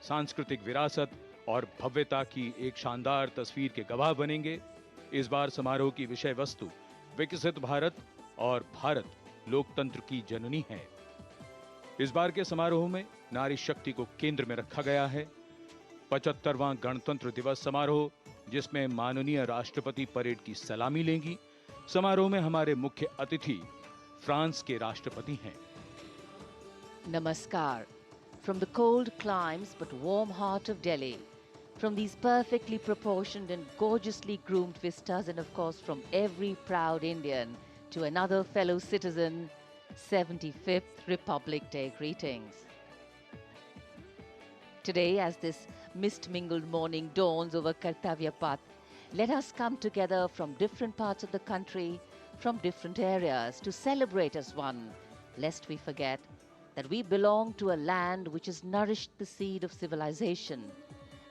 सांस्कृतिक विरासत और भव्यता की एक शानदार तस्वीर के गवाह बनेंगे। इस बार समारोह की विषय वस्तु विकसित भारत और भारत लोकतंत्र की जननी है। इस बार के समारोह में नारी शक्ति को केंद्र में रखा गया है। 75वां गणतंत्र दिवस समारोह, जिसमें माननीय राष्ट्रपति परेड की सलामी लेंगी। समारोह में हमारे मुख्य अतिथि फ्रांस के राष्ट्रपति हैं। Namaskar. From the cold climes but warm heart of Delhi, from these perfectly proportioned and gorgeously groomed vistas, and of course from every proud Indian to another fellow citizen, 75th Republic Day greetings. Today, as this mist-mingled morning dawns over Kartavyapath, let us come together from different parts of the country, from different areas, to celebrate as one, lest we forget that we belong to a land which has nourished the seed of civilization,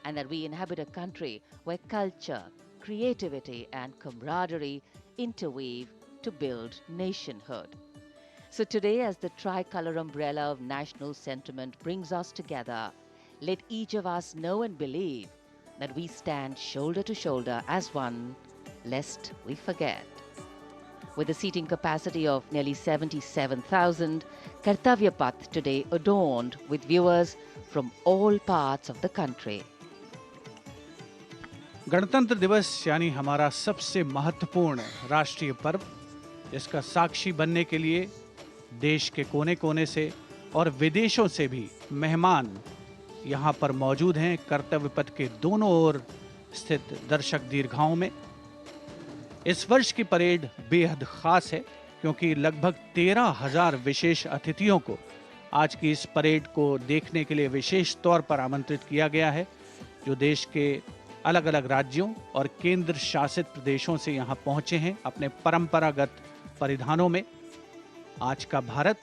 and that we inhabit a country where culture, creativity and camaraderie interweave to build nationhood. So today, as the tricolour umbrella of national sentiment brings us together, let each of us know and believe that we stand shoulder to shoulder as one, lest we forget. With a seating capacity of nearly 77,000, Kartavyapath today adorned with viewers from all parts of the country. गणतंत्र दिवस यानी हमारा सबसे महत्वपूर्ण राष्ट्रीय पर्व, इसका साक्षी बनने के लिए देश के कोने कोने से और विदेशों से भी मेहमान यहाँ पर मौजूद हैं। कर्तव्य पथ के दोनों ओर स्थित दर्शक दीर्घाओं में इस वर्ष की परेड बेहद खास है, क्योंकि लगभग 13,000 विशेष अतिथियों को आज की इस परेड को देखने के लिए विशेष तौर पर आमंत्रित किया गया है, जो देश के अलग अलग राज्यों और केंद्र शासित प्रदेशों से यहाँ पहुँचे हैं अपने परंपरागत परिधानों में। आज का भारत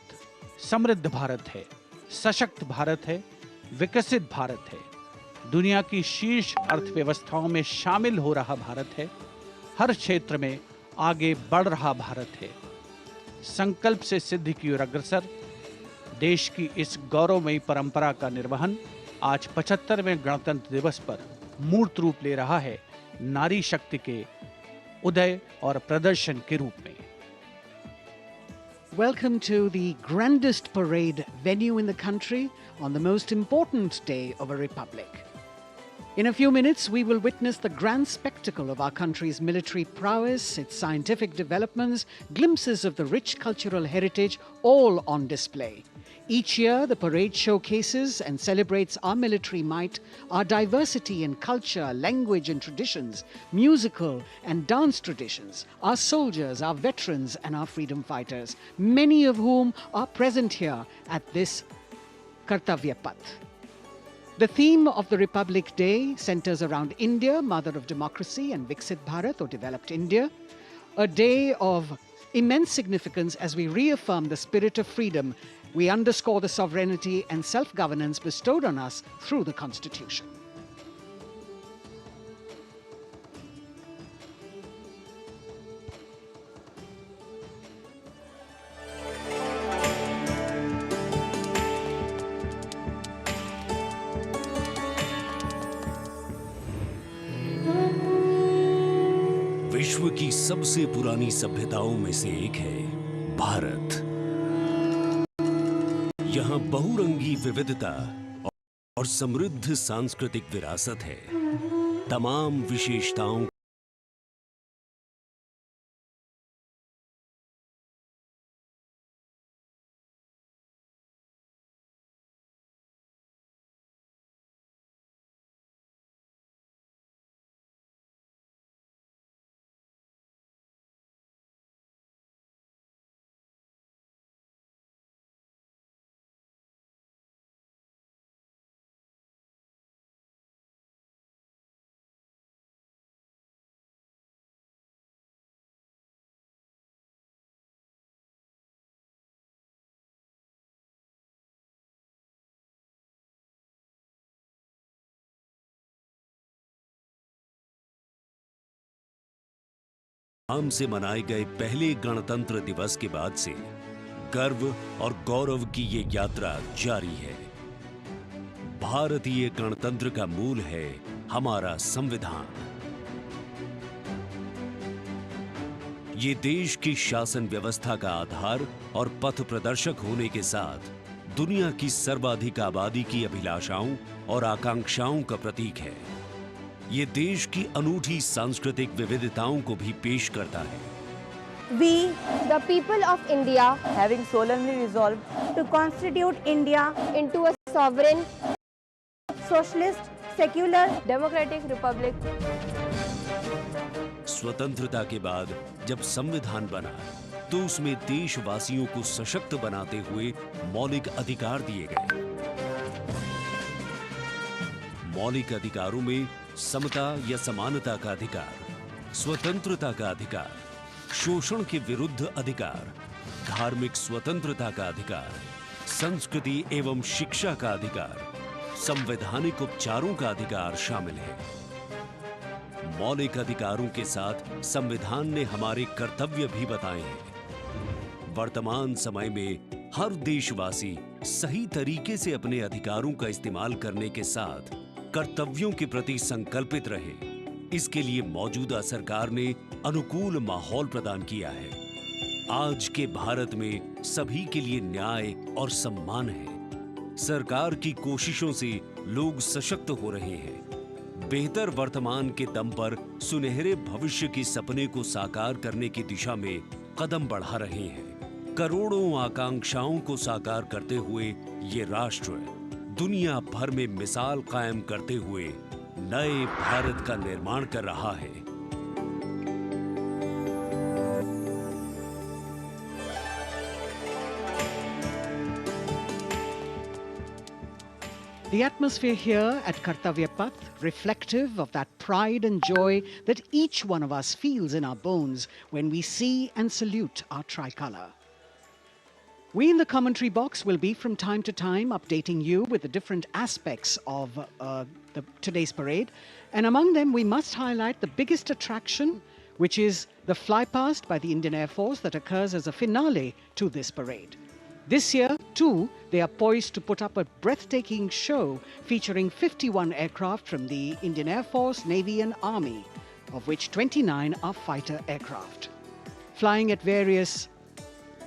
समृद्ध भारत है, सशक्त भारत है, विकसित भारत है, दुनिया की शीर्ष अर्थव्यवस्थाओं में शामिल हो रहा भारत है, हर क्षेत्र में आगे बढ़ रहा भारत है, संकल्प से सिद्धि की ओर अग्रसर। देश की इस गौरवमयी परंपरा का निर्वहन आज 75वें गणतंत्र दिवस पर मूर्त रूप ले रहा है, नारी शक्ति के उदय और प्रदर्शन के रूप में। Welcome to the grandest parade venue in the country on the most important day of a republic. In a few minutes, we will witness the grand spectacle of our country's military prowess, its scientific developments, glimpses of the rich cultural heritage, all on display. Each year, the parade showcases and celebrates our military might, our diversity in culture, language and traditions, musical and dance traditions, our soldiers, our veterans and our freedom fighters, many of whom are present here at this Kartavyapath. The theme of the Republic Day centers around India, mother of democracy, and Viksit Bharat, or developed India, a day of immense significance as we reaffirm the spirit of freedom. We underscore the sovereignty and self-governance bestowed on us through the Constitution. विश्व की सबसे पुरानी सभ्यताओं में से एक है भारत। यहाँ बहुरंगी विविधता और समृद्ध सांस्कृतिक विरासत है। तमाम विशेषताओं आम से मनाए गए पहले गणतंत्र दिवस के बाद से गर्व और गौरव की ये यात्रा जारी है। भारतीय गणतंत्र का मूल है हमारा संविधान। ये देश की शासन व्यवस्था का आधार और पथ प्रदर्शक होने के साथ दुनिया की सर्वाधिक आबादी की अभिलाषाओं और आकांक्षाओं का प्रतीक है। ये देश की अनूठी सांस्कृतिक विविधताओं को भी पेश करता है। We, the people of India, having solemnly resolved to constitute India into a sovereign, socialist, secular, democratic republic. स्वतंत्रता के बाद जब संविधान बना तो उसमें देशवासियों को सशक्त बनाते हुए मौलिक अधिकार दिए गए। मौलिक अधिकारों में समता या समानता का अधिकार, स्वतंत्रता का अधिकार, शोषण के विरुद्ध अधिकार, धार्मिक स्वतंत्रता का अधिकार, संस्कृति एवं शिक्षा का अधिकार, संवैधानिक उपचारों का अधिकार शामिल है। मौलिक अधिकारों के साथ संविधान ने हमारे कर्तव्य भी बताए हैं। वर्तमान समय में हर देशवासी सही तरीके से अपने अधिकारों का इस्तेमाल करने के साथ कर्तव्यों के प्रति संकल्पित रहे, इसके लिए मौजूदा सरकार ने अनुकूल माहौल प्रदान किया है। आज के भारत में सभी के लिए न्याय और सम्मान है। सरकार की कोशिशों से लोग सशक्त हो रहे हैं। बेहतर वर्तमान के दम पर सुनहरे भविष्य के सपने को साकार करने की दिशा में कदम बढ़ा रहे हैं। करोड़ों आकांक्षाओं को साकार करते हुए ये राष्ट्र दुनिया भर में मिसाल कायम करते हुए नए भारत का निर्माण कर रहा है। The atmosphere here at Kartavyapath, reflective of that pride and joy that each one of us feels in our bones when we see and salute our tricolour. We in the commentary box will be from time to time updating you with the different aspects of today's parade. And among them, we must highlight the biggest attraction, which is the flypast by the Indian Air Force that occurs as a finale to this parade. This year, too, they are poised to put up a breathtaking show featuring 51 aircraft from the Indian Air Force, Navy and Army, of which 29 are fighter aircraft. Flying at various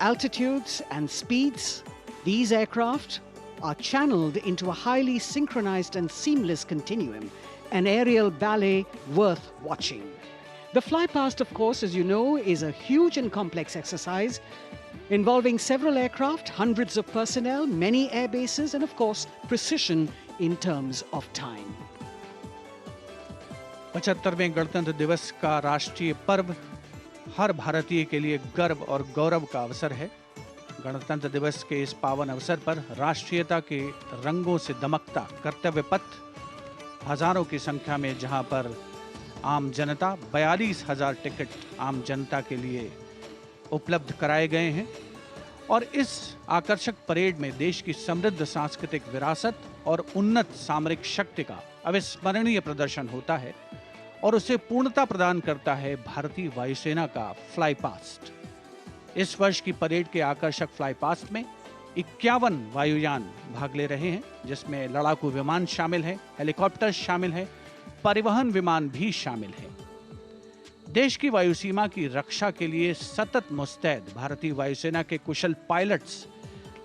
altitudes and speeds, these aircraft are channeled into a highly synchronized and seamless continuum, an aerial ballet worth watching. The flypast, of course, as you know, is a huge and complex exercise involving several aircraft, hundreds of personnel, many air bases, and of course, precision in terms of time. 75वें गणतंत्र दिवस का राष्ट्रीय पर्व हर भारतीय के लिए गर्व और गौरव का अवसर है। गणतंत्र दिवस के इस पावन अवसर पर राष्ट्रीयता के रंगों से दमकता कर्तव्य पथ हजारों की संख्या में, जहां पर आम जनता 42,000 टिकट आम जनता के लिए उपलब्ध कराए गए हैं। और इस आकर्षक परेड में देश की समृद्ध सांस्कृतिक विरासत और उन्नत सामरिक शक्ति का अविस्मरणीय प्रदर्शन होता है और उसे पूर्णता प्रदान करता है भारतीय वायुसेना का फ्लाई पास्ट। इस वर्ष की परेड के आकर्षक फ्लाई पास्ट में 51 वायुयान भाग ले रहे हैं, जिसमें लड़ाकू विमान शामिल है, हेलीकॉप्टर शामिल है, परिवहन विमान भी शामिल है। देश की वायुसीमा की रक्षा के लिए सतत मुस्तैद भारतीय वायुसेना के कुशल पायलट्स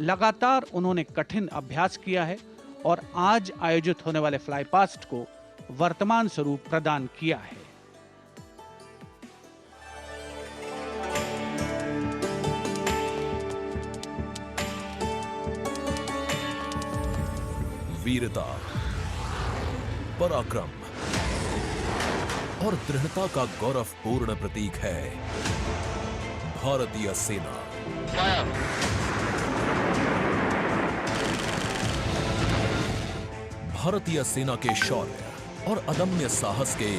लगातार उन्होंने कठिन अभ्यास किया है और आज आयोजित होने वाले फ्लाई पास्ट को वर्तमान स्वरूप प्रदान किया है। वीरता, पराक्रम और दृढ़ता का गौरवपूर्ण प्रतीक है भारतीय सेना। भारतीय सेना के शौर्य और अदम्य साहस के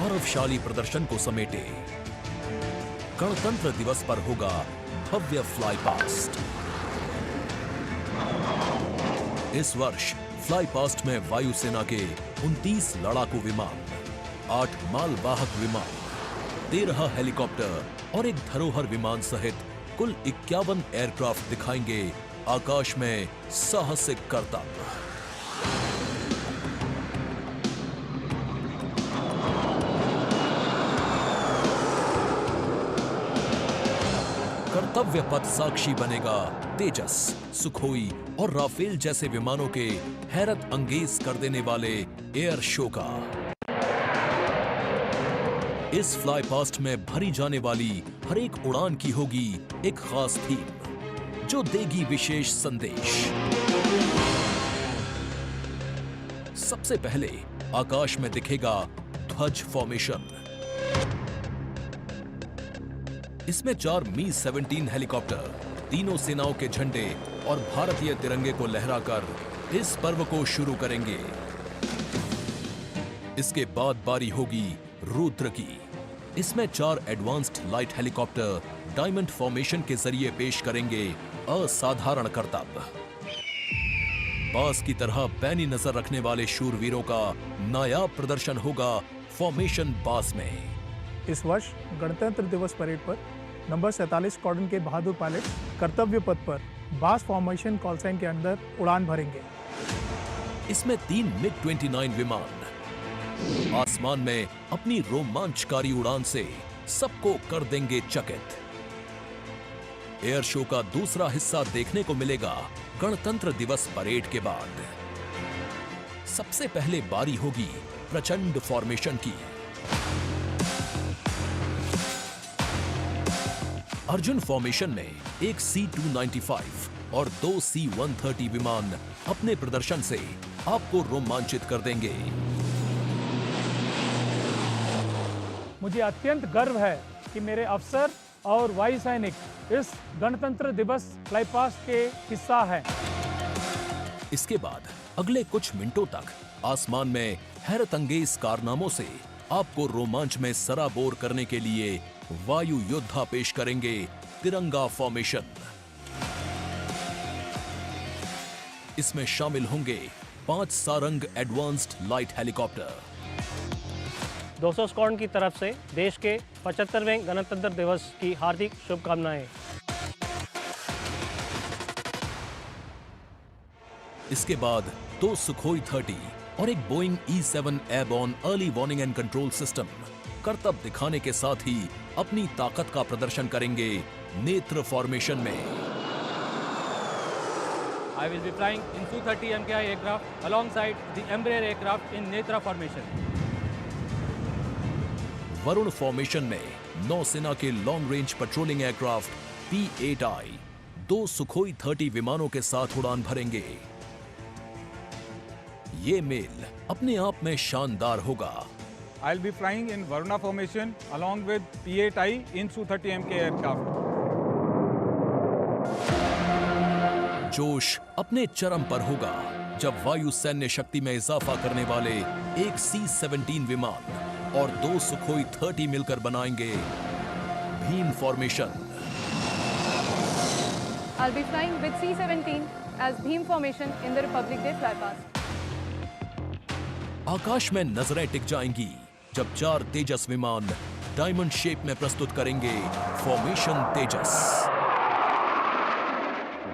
गौरवशाली प्रदर्शन को समेटे गणतंत्र दिवस पर होगा भव्य फ्लाई पास्ट। इस वर्ष फ्लाई पास्ट में वायुसेना के 29 लड़ाकू विमान, 8 मालवाहक विमान, 13 हेलीकॉप्टर और एक धरोहर विमान सहित कुल 51 एयरक्राफ्ट दिखाएंगे आकाश में साहसिक करतब। कर्तव्यपथ साक्षी बनेगा तेजस, सुखोई और राफेल जैसे विमानों के हैरत अंगेज कर देने वाले एयर शो का। इस फ्लाई पास्ट में भरी जाने वाली हर एक उड़ान की होगी एक खास थीम, जो देगी विशेष संदेश। सबसे पहले आकाश में दिखेगा ध्वज फॉर्मेशन। इसमें 4 मी-17 हेलीकॉप्टर तीनों सेनाओं के झंडे और भारतीय तिरंगे को लहराकर इस पर्व को शुरू करेंगे। इसके बाद बारी होगी रुद्र की। इसमें 4 advanced light helicopter diamond formation के जरिए पेश करेंगे असाधारण करतब। बास की तरह पैनी नजर रखने वाले शूरवीरों का नायाब प्रदर्शन होगा फॉर्मेशन बास में। इस वर्ष गणतंत्र दिवस परेड पर नंबर 47 स्क्वाड्रन के बहादुर पायलट कर्तव्य पथ पर बास फॉर्मेशन कॉल साइन के अंदर उड़ान भरेंगे। इसमें 3 मिग-29 विमान आसमान में अपनी रोमांचकारी उड़ान से सबको कर देंगे चकित। एयर शो का दूसरा हिस्सा देखने को मिलेगा गणतंत्र दिवस परेड के बाद। सबसे पहले बारी होगी प्रचंड फॉर्मेशन की। अर्जुन फॉर्मेशन में एक C-295 और 2 C-130 विमान अपने प्रदर्शन से आपको रोमांचित कर देंगे। मुझे अत्यंत गर्व है कि मेरे अफसर और वायु सैनिक इस गणतंत्र दिवस फ्लाई पास्ट के हिस्सा है। इसके बाद अगले कुछ मिनटों तक आसमान में हैरत अंगेज कारनामों से आपको रोमांच में सराबोर करने के लिए वायु योद्धा पेश करेंगे तिरंगा फॉर्मेशन। इसमें शामिल होंगे 5 Sarang advanced light helicopter. 200 squadron की तरफ से देश के 75वें गणतंत्र दिवस की हार्दिक शुभकामनाएं। इसके बाद 2 सुखोई 30 और एक Boeing E-7 airborne early warning and control system करतब दिखाने के साथ ही अपनी ताकत का प्रदर्शन करेंगे नेत्र फॉर्मेशन में। I will be flying in Su-30 MKI aircraft alongside the Embraer aircraft in Netra formation. Varun formation में नौसेना के long range patrolling aircraft P-8I 2 Sukhoi 30 विमानों के साथ उड़ान भरेंगे। ये मेल अपने आप में शानदार होगा। I'll be flying in Varuna formation along with P-8I in Su-30 MK aircraft. जोश अपने चरम पर होगा जब वायु सैन्य शक्ति में इजाफा करने वाले एक C-17 विमान और 2 सुखोई 30 मिलकर बनाएंगे Bhim formation. I'll be flying with C-17 as Bhim formation in the Republic Day flypast. आकाश में नजरें टिक जाएंगी जब 4 तेजस विमान डायमंड शेप में प्रस्तुत करेंगे फॉर्मेशन तेजस।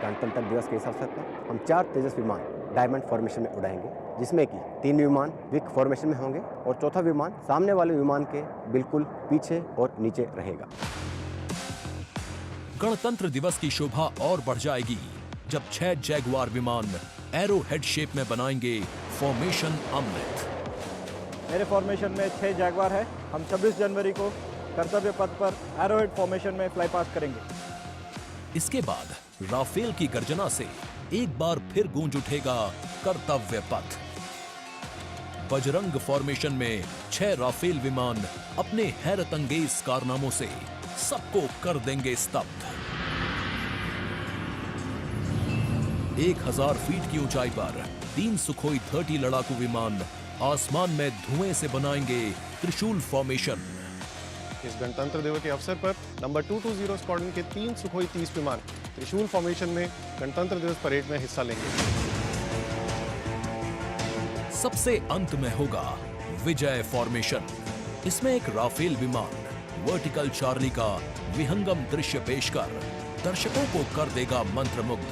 गणतंत्र दिवस के इस अवसर पर हम 4 तेजस विमान डायमंड फॉर्मेशन में उड़ाएंगे, जिसमें कि 3 विमान विक फॉर्मेशन में होंगे और चौथा विमान सामने वाले विमान के बिल्कुल पीछे और नीचे रहेगा। गणतंत्र दिवस की शोभा और बढ़ जाएगी जब 6 जैगुआर विमान एरो हेड शेप में बनाएंगे फॉर्मेशन अमृत। मेरे फॉर्मेशन में 6 जैगुआर है। हम 26 जनवरी को कर्तव्य पथ पर एरो हेड फॉर्मेशन में फ्लाई पास्ट करेंगे। इसके बाद राफेल की गर्जना से एक बार फिर गूंज उठेगा कर्तव्य पथ। बजरंग फॉर्मेशन में 6 राफेल विमान अपने हैरत अंगेज कारनामों से सबको कर देंगे स्तब्ध। 1000 फीट की ऊंचाई पर 3 सुखोई 30 लड़ाकू विमान आसमान में धुएं से बनाएंगे त्रिशूल फॉर्मेशन। इस गणतंत्र दिवस के अवसर पर नंबर 220 स्क्वाड्रन के 3 सुखोई 30 विमान त्रिशूल फॉर्मेशन में गणतंत्र दिवस परेड में हिस्सा लेंगे। सबसे अंत में होगा विजय फॉर्मेशन। इसमें एक राफेल विमान वर्टिकल चार्ली का विहंगम दृश्य पेश कर दर्शकों को कर देगा मंत्रमुग्ध।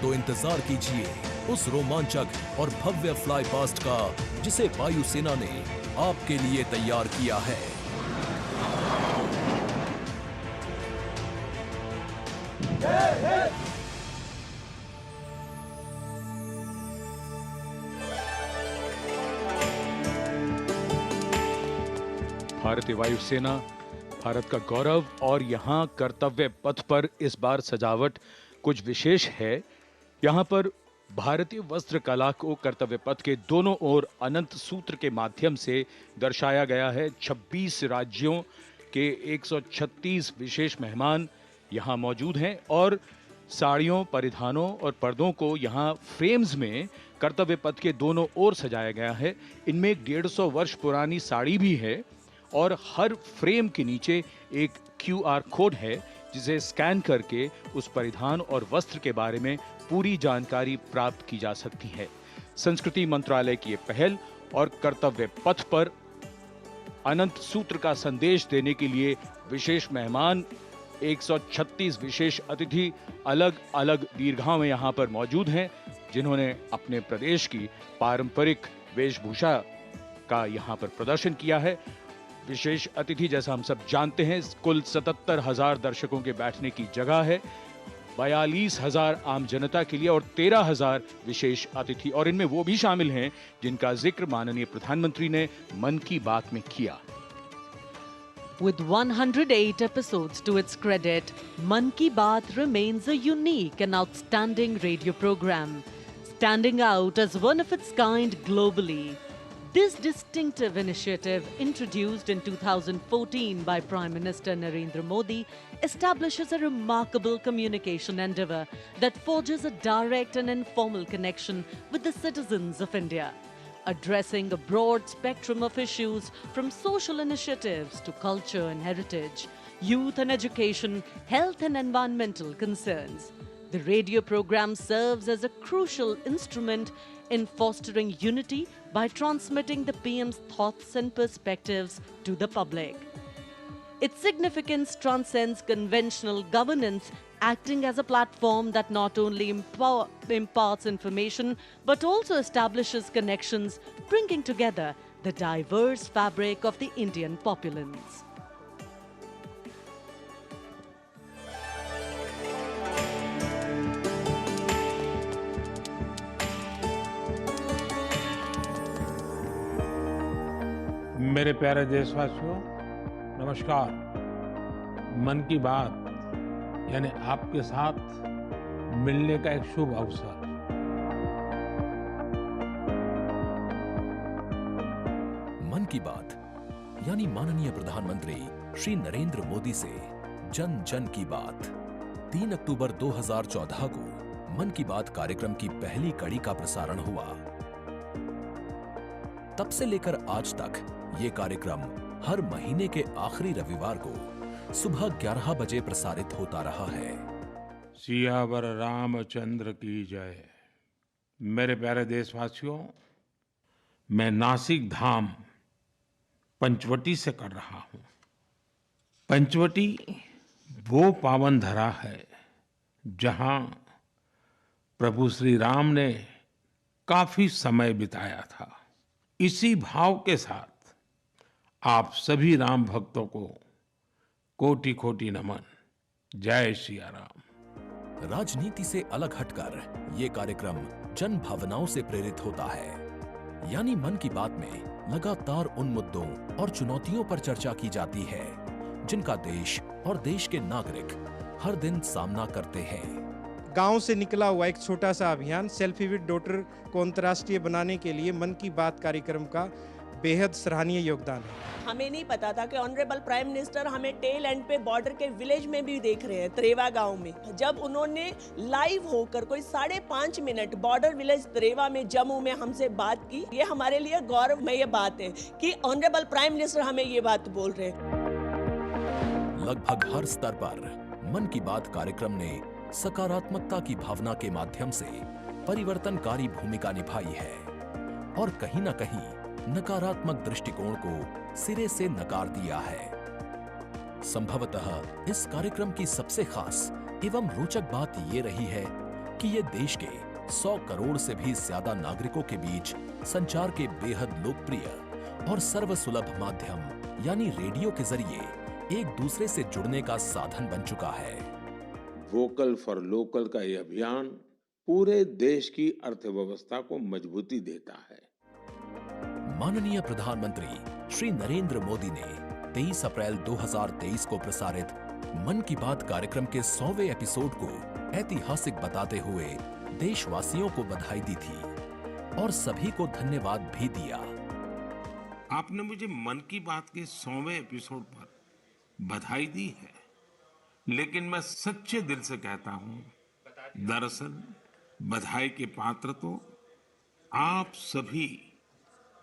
तो इंतजार कीजिए उस रोमांचक और भव्य फ्लाई पास्ट का जिसे वायुसेना ने आपके लिए तैयार किया है। भारतीय वायुसेना भारत का गौरव और यहाँ कर्तव्य पथ पर इस बार सजावट कुछ विशेष है। यहाँ पर भारतीय वस्त्र कला को कर्तव्य पथ के दोनों ओर अनंत सूत्र के माध्यम से दर्शाया गया है। 26 राज्यों के 136 विशेष मेहमान यहाँ मौजूद हैं और साड़ियों, परिधानों और पर्दों को यहाँ फ्रेम्स में कर्तव्य पथ के दोनों ओर सजाया गया है। इनमें एक 150 वर्ष पुरानी साड़ी भी है और हर फ्रेम के नीचे एक QR कोड है जिसे स्कैन करके उस परिधान और वस्त्र के बारे में पूरी जानकारी प्राप्त की जा सकती है। संस्कृति मंत्रालय की ये पहल और कर्तव्य पथ पर अनंत सूत्र का संदेश देने के लिए विशेष मेहमान 136 विशेष अतिथि अलग अलग दीर्घाओं में यहाँ पर मौजूद हैं, जिन्होंने अपने प्रदेश की पारंपरिक वेशभूषा का यहाँ पर प्रदर्शन किया है। विशेष अतिथि जैसा हम सब जानते हैं, कुल 77,000 दर्शकों के बैठने की जगह है, 42,000 आम जनता के लिए और 13,000 विशेष अतिथि, और इनमें वो भी शामिल हैं जिनका जिक्र माननीय प्रधानमंत्री ने मन की बात में किया। With 108 episodes to its credit, Man Ki Baat remains a unique and outstanding radio program, standing out as one of its kind globally. This distinctive initiative, introduced in 2014 by Prime Minister Narendra Modi, establishes a remarkable communication endeavour that forges a direct and informal connection with the citizens of India, addressing a broad spectrum of issues from social initiatives to culture and heritage, youth and education, health and environmental concerns. The radio program serves as a crucial instrument in fostering unity by transmitting the PM's thoughts and perspectives to the public. Its significance transcends conventional governance, acting as a platform that not only imparts information but also establishes connections, bringing together the diverse fabric of the Indian populace. मेरे प्यारे देशवासियों, नमस्कार। मन की बात यानी आपके साथ मिलने का एक शुभ अवसर। मन की बात यानी माननीय प्रधानमंत्री श्री नरेंद्र मोदी से जन जन की बात। 3 अक्टूबर 2014 को मन की बात कार्यक्रम की पहली कड़ी का प्रसारण हुआ। तब से लेकर आज तक ये कार्यक्रम हर महीने के आखिरी रविवार को सुबह 11 बजे प्रसारित होता रहा है। सियावर रामचंद्र की जय। मेरे प्यारे देशवासियों, मैं नासिक धाम पंचवटी से कर रहा हूं। पंचवटी वो पावन धरा है जहां प्रभु श्री राम ने काफी समय बिताया था। इसी भाव के साथ आप सभी राम भक्तों को कोटि कोटि नमन। जय सिया राम। राजनीति से अलग हटकर ये कार्यक्रम जन भावनाओं से प्रेरित होता है। यानी मन की बात में लगातार उन मुद्दों और चुनौतियों पर चर्चा की जाती है जिनका देश और देश के नागरिक हर दिन सामना करते हैं। गांव से निकला हुआ एक छोटा सा अभियान सेल्फी विद डॉटर को अंतर्राष्ट्रीय बनाने के लिए मन की बात कार्यक्रम का बेहद सराहनीय योगदान है। हमें नहीं पता था कि ऑनरेबल प्राइम मिनिस्टर हमें टेल एंड पे बॉर्डर के विलेज में भी देख रहे हैं, त्रेवा गांव में। जब उन्होंने लाइव होकर कोई 5.5 मिनट बॉर्डर विलेज त्रेवा में जम्मू में हमसे बात की, ये हमारे लिए गौरवमय बात है कि ऑनरेबल प्राइम मिनिस्टर हमें ये बात बोल रहे हैं। लगभग हर स्तर पर मन की बात कार्यक्रम ने सकारात्मकता की भावना के माध्यम से परिवर्तनकारी भूमिका निभाई है और कहीं न कहीं नकारात्मक दृष्टिकोण को सिरे से नकार दिया है। संभवतः इस कार्यक्रम की सबसे खास एवं रोचक बात ये रही है कि ये देश के 100 करोड़ से भी ज्यादा नागरिकों के बीच संचार के बेहद लोकप्रिय और सर्वसुलभ माध्यम यानी रेडियो के जरिए एक दूसरे से जुड़ने का साधन बन चुका है। वोकल फॉर लोकल का ये अभियान पूरे देश की अर्थव्यवस्था को मजबूती देता है। माननीय प्रधानमंत्री श्री नरेंद्र मोदी ने 23 अप्रैल 2023 को प्रसारित मन की बात कार्यक्रम के 100वें एपिसोड को ऐतिहासिक बताते हुए देशवासियों को बधाई दी थी और सभी को धन्यवाद भी दिया। आपने मुझे मन की बात के 100वें एपिसोड पर बधाई दी है, लेकिन मैं सच्चे दिल से कहता हूं, दरअसल बधाई के पात्र तो आप सभी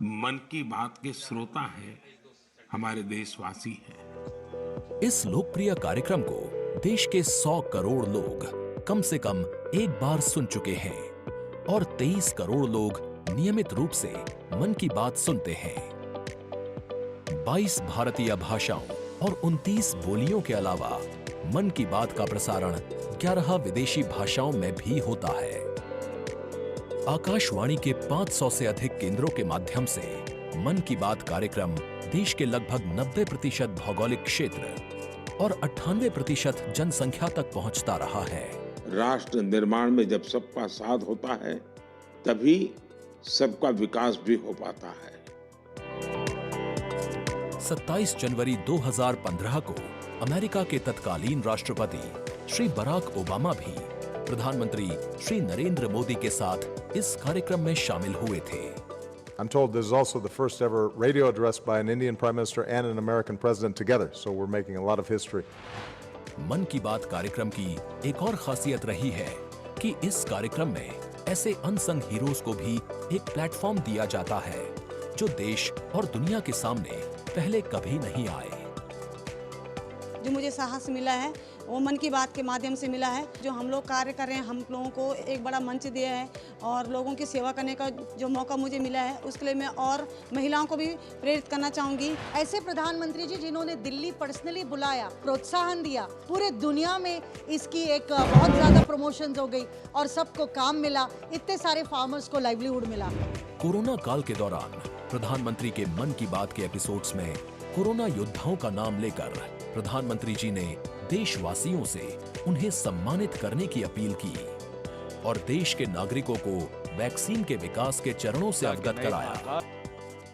मन की बात के श्रोता हैं, हमारे देशवासी हैं। इस लोकप्रिय कार्यक्रम को देश के 100 करोड़ लोग कम से कम एक बार सुन चुके हैं और 23 करोड़ लोग नियमित रूप से मन की बात सुनते हैं। 22 भारतीय भाषाओं और 29 बोलियों के अलावा मन की बात का प्रसारण 11 विदेशी भाषाओं में भी होता है। आकाशवाणी के 500 से अधिक केंद्रों के माध्यम से मन की बात कार्यक्रम देश के लगभग 90% भौगोलिक क्षेत्र और 98% जनसंख्या तक पहुंचता रहा है। राष्ट्र निर्माण में जब सबका साथ होता है, तभी सबका विकास भी हो पाता है। 27 जनवरी 2015 को अमेरिका के तत्कालीन राष्ट्रपति श्री बराक ओबामा भी प्रधानमंत्री श्री नरेंद्र मोदी के साथ इस कार्यक्रम में शामिल हुए थे। I'm told this is also the first ever radio address by an Indian Prime Minister and an American President together, so we're making a lot of history. मन की बात कार्यक्रम की एक और खासियत रही है कि इस कार्यक्रम में ऐसे अनसंग हीरोज को भी एक प्लेटफॉर्म दिया जाता है जो देश और दुनिया के सामने पहले कभी नहीं आए। जो मुझे साहस मिला है वो मन की बात के माध्यम से मिला है। जो हम लोग कार्य कर रहे हैं, हम लोगों को एक बड़ा मंच दिया है और लोगों की सेवा करने का जो मौका मुझे मिला है, उसके लिए मैं और महिलाओं को भी प्रेरित करना चाहूँगी। ऐसे प्रधानमंत्री जी जिन्होंने दिल्ली पर्सनली बुलाया, प्रोत्साहन दिया, पूरे दुनिया में इसकी एक बहुत ज़्यादा प्रमोशन हो गई और सबको काम मिला, इतने सारे फार्मर्स को लाइवलीहुड मिला। कोरोना काल के दौरान प्रधानमंत्री के मन की बात के एपिसोड्स में कोरोना योद्धाओं का नाम लेकर प्रधानमंत्री जी ने देशवासियों से उन्हें सम्मानित करने की अपील की और देश के नागरिकों को वैक्सीन के विकास के चरणों से अवगत कराया।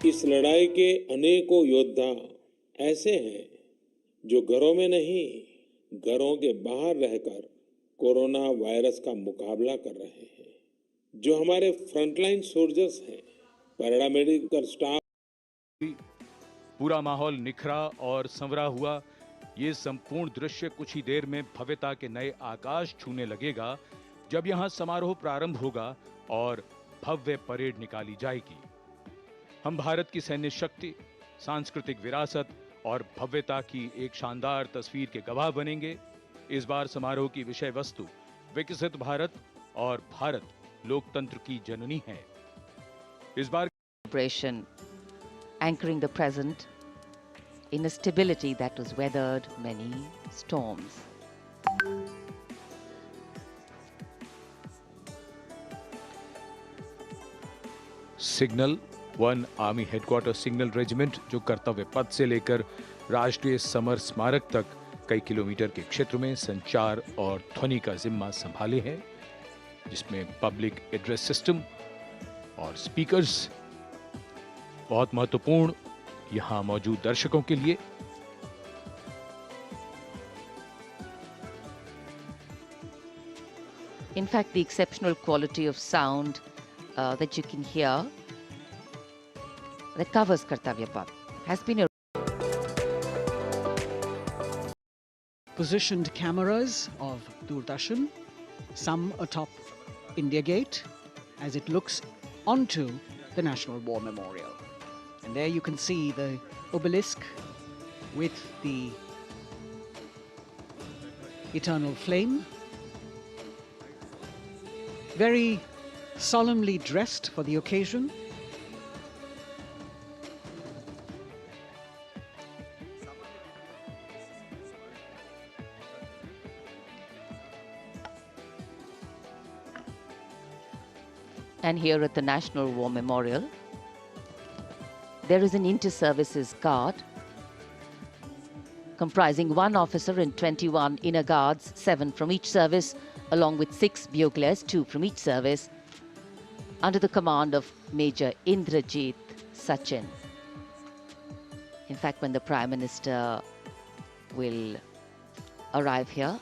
इस लड़ाई के अनेकों योद्धा ऐसे हैं जो घरों में नहीं, घरों के बाहर रहकर कोरोना वायरस का मुकाबला कर रहे हैं। जो हमारे फ्रंटलाइन सोल्जर्स हैं, पैरामेडिकल स्टाफ। पूरा माहौल निखरा और संवरा हुआ। ये संपूर्ण दृश्य कुछ ही देर में भव्यता के नए आकाश छूने लगेगा जब यहां समारोह प्रारंभ होगा और भव्य परेड निकाली जाएगी। हम भारत की सैन्य शक्ति, सांस्कृतिक विरासत और भव्यता की एक शानदार तस्वीर के गवाह बनेंगे। इस बार समारोह की विषय वस्तु विकसित भारत और भारत लोकतंत्र की जननी है। इस बार celebration anchoring the present in a stability that was weathered many storms. Signal 1 army headquarter signal regiment, जो कर्तव्य पथ से लेकर राष्ट्रीय समर स्मारक तक कई किलोमीटर के क्षेत्र में संचार और ध्वनि का जिम्मा संभाले है, जिसमें पब्लिक एड्रेस सिस्टम और स्पीकर्स बहुत महत्वपूर्ण यहां मौजूद दर्शकों के लिए। In fact, the exceptional quality of sound that you can hear that covers Kartavyapath has been a positioned cameras of Doordarshan, some atop India Gate, as it looks onto the National War Memorial. And there you can see the obelisk with the eternal flame, very solemnly dressed for the occasion. And here at the National War Memorial, there is an inter-services guard comprising 1 officer and 21 inner guards, 7 from each service, along with 6 buglers, 2 from each service, under the command of Major Indrajit Sachin. In fact, when the Prime Minister will arrive here,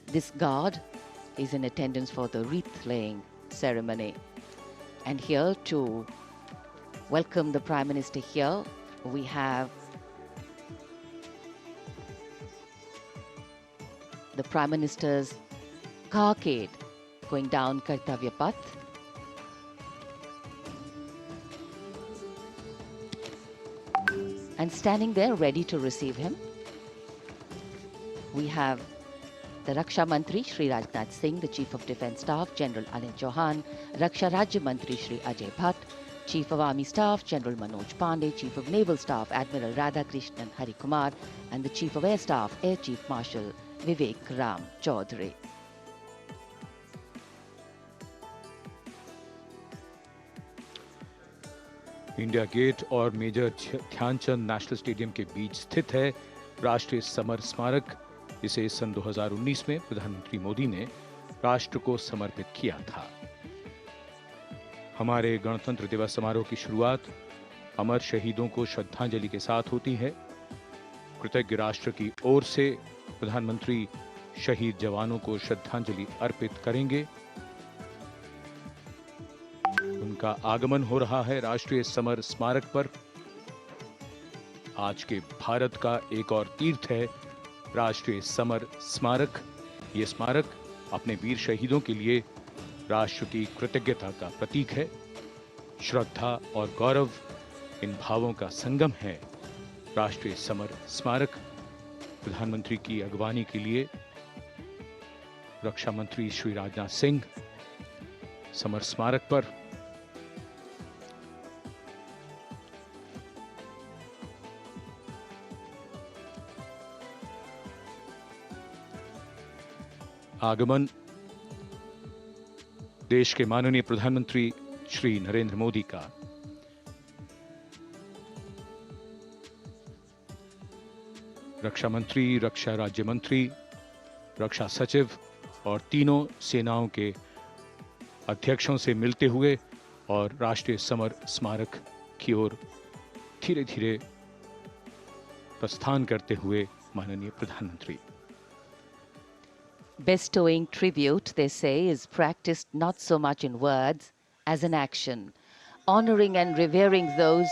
this guard is in attendance for the wreath-laying ceremony. And here to welcome the Prime Minister here, we have the Prime Minister's carcade going down Kartavyapath. And standing there ready to receive him, we have the Raksha Mantri Shri Rajnath Singh, the Chief of Defence Staff General Anil Chauhan, Raksha Rajya Mantri Shri Ajay Bhatt, Chief of Army Staff General Manoj Pandey, Chief of Naval Staff Admiral Radhakrishnan Harikumar, and the Chief of Air Staff Air Chief Marshal Vivek Ram Chaudhary. India gate और major Dhyan Chand national stadium के बीच स्थित है राष्ट्रीय summer स्मारक। इसे सन 2019 में प्रधानमंत्री मोदी ने राष्ट्र को समर्पित किया था। हमारे गणतंत्र दिवस समारोह की शुरुआत अमर शहीदों को श्रद्धांजलि के साथ होती है। कृतज्ञ राष्ट्र की ओर से प्रधानमंत्री शहीद जवानों को श्रद्धांजलि अर्पित करेंगे। उनका आगमन हो रहा है राष्ट्रीय समर स्मारक पर। आज के भारत का एक और तीर्थ है राष्ट्रीय समर स्मारक। ये स्मारक अपने वीर शहीदों के लिए राष्ट्र की कृतज्ञता का प्रतीक है। श्रद्धा और गौरव इन भावों का संगम है राष्ट्रीय समर स्मारक। प्रधानमंत्री की अगवानी के लिए रक्षा मंत्री श्री राजनाथ सिंह समर स्मारक पर आगमन देश के माननीय प्रधानमंत्री श्री नरेंद्र मोदी का। रक्षा मंत्री, रक्षा राज्य मंत्री, रक्षा सचिव और तीनों सेनाओं के अध्यक्षों से मिलते हुए और राष्ट्रीय समर स्मारक की ओर धीरे धीरे प्रस्थान करते हुए माननीय प्रधानमंत्री। Bestowing tribute, they say, is practiced not so much in words as in action, honoring and revering those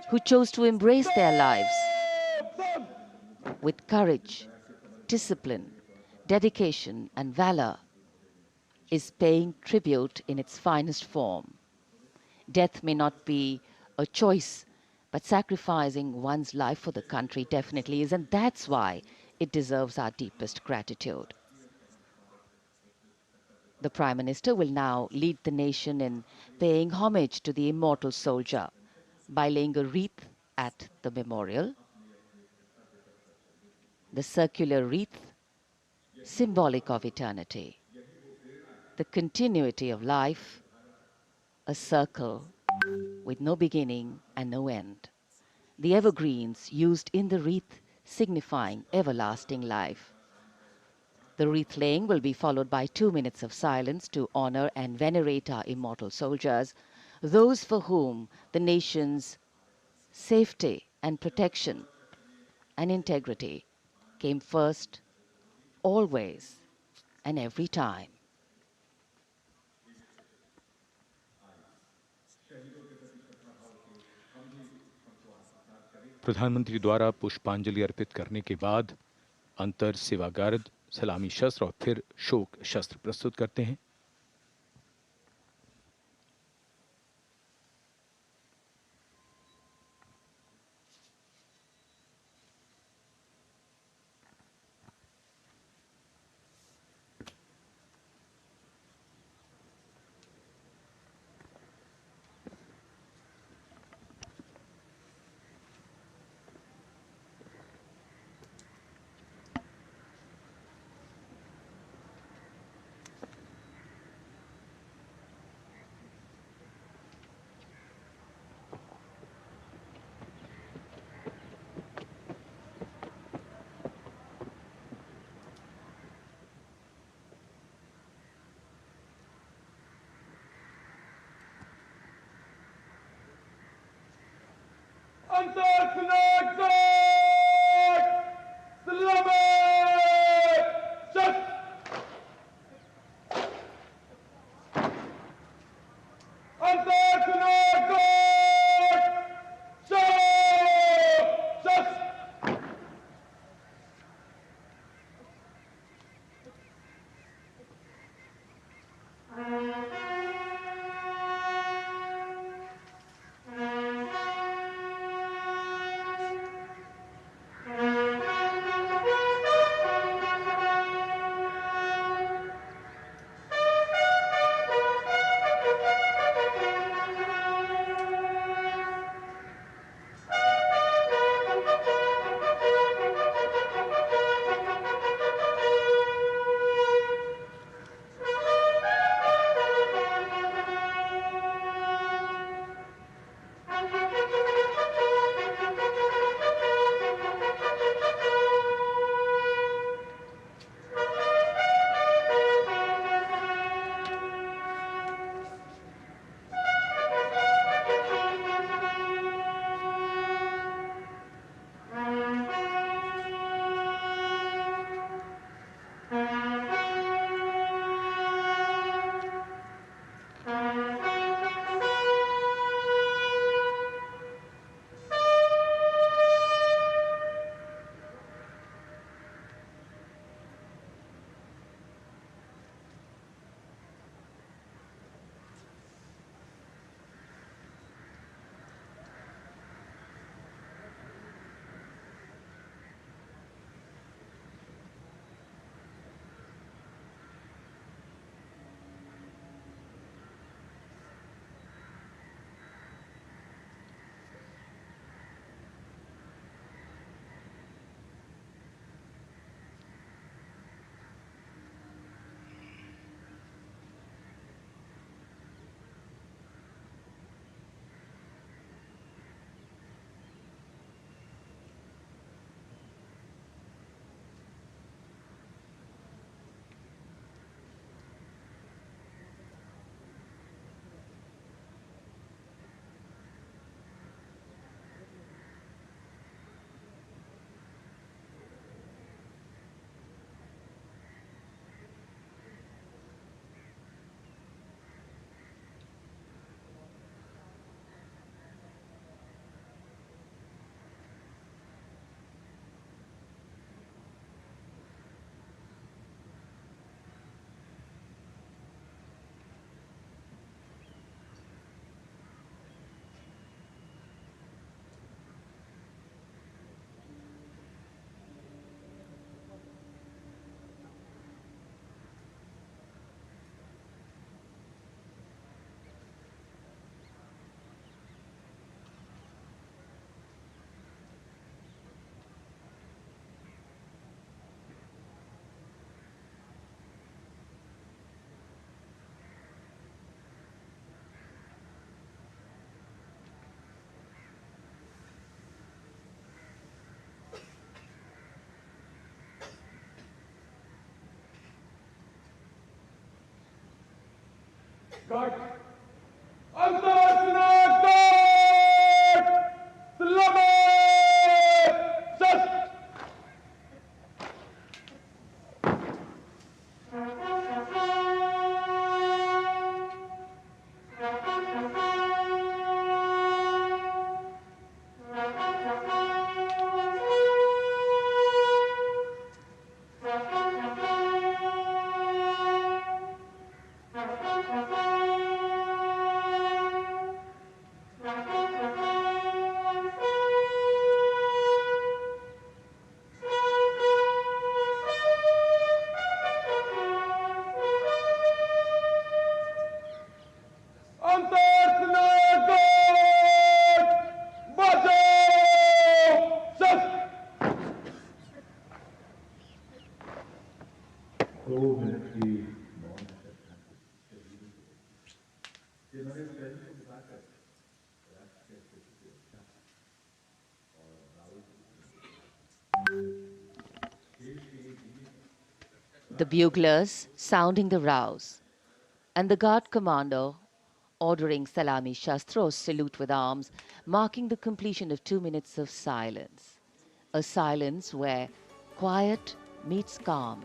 who chose to embrace their lives with courage, discipline, dedication, and valor, is paying tribute in its finest form. Death may not be a choice, but sacrificing one's life for the country definitely is, and that's why it deserves our deepest gratitude. The Prime Minister will now lead the nation in paying homage to the immortal soldier by laying a wreath at the memorial. The circular wreath, symbolic of eternity, the continuity of life, a circle with no beginning and no end. The evergreens used in the wreath signifying everlasting life. The wreath laying will be followed by 2 minutes of silence to honor and venerate our immortal soldiers, those for whom the nation's safety and protection and integrity came first, always and every time. प्रधानमंत्री द्वारा पुष्पांजलि अर्पित करने के बाद अंतर सेवागार्द सलामी शस्त्र और फिर शोक शस्त्र प्रस्तुत करते हैं। The buglers sounding the rouse, and the guard commander ordering Salami Shastros salute with arms, marking the completion of 2 minutes of silence. A silence where quiet meets calm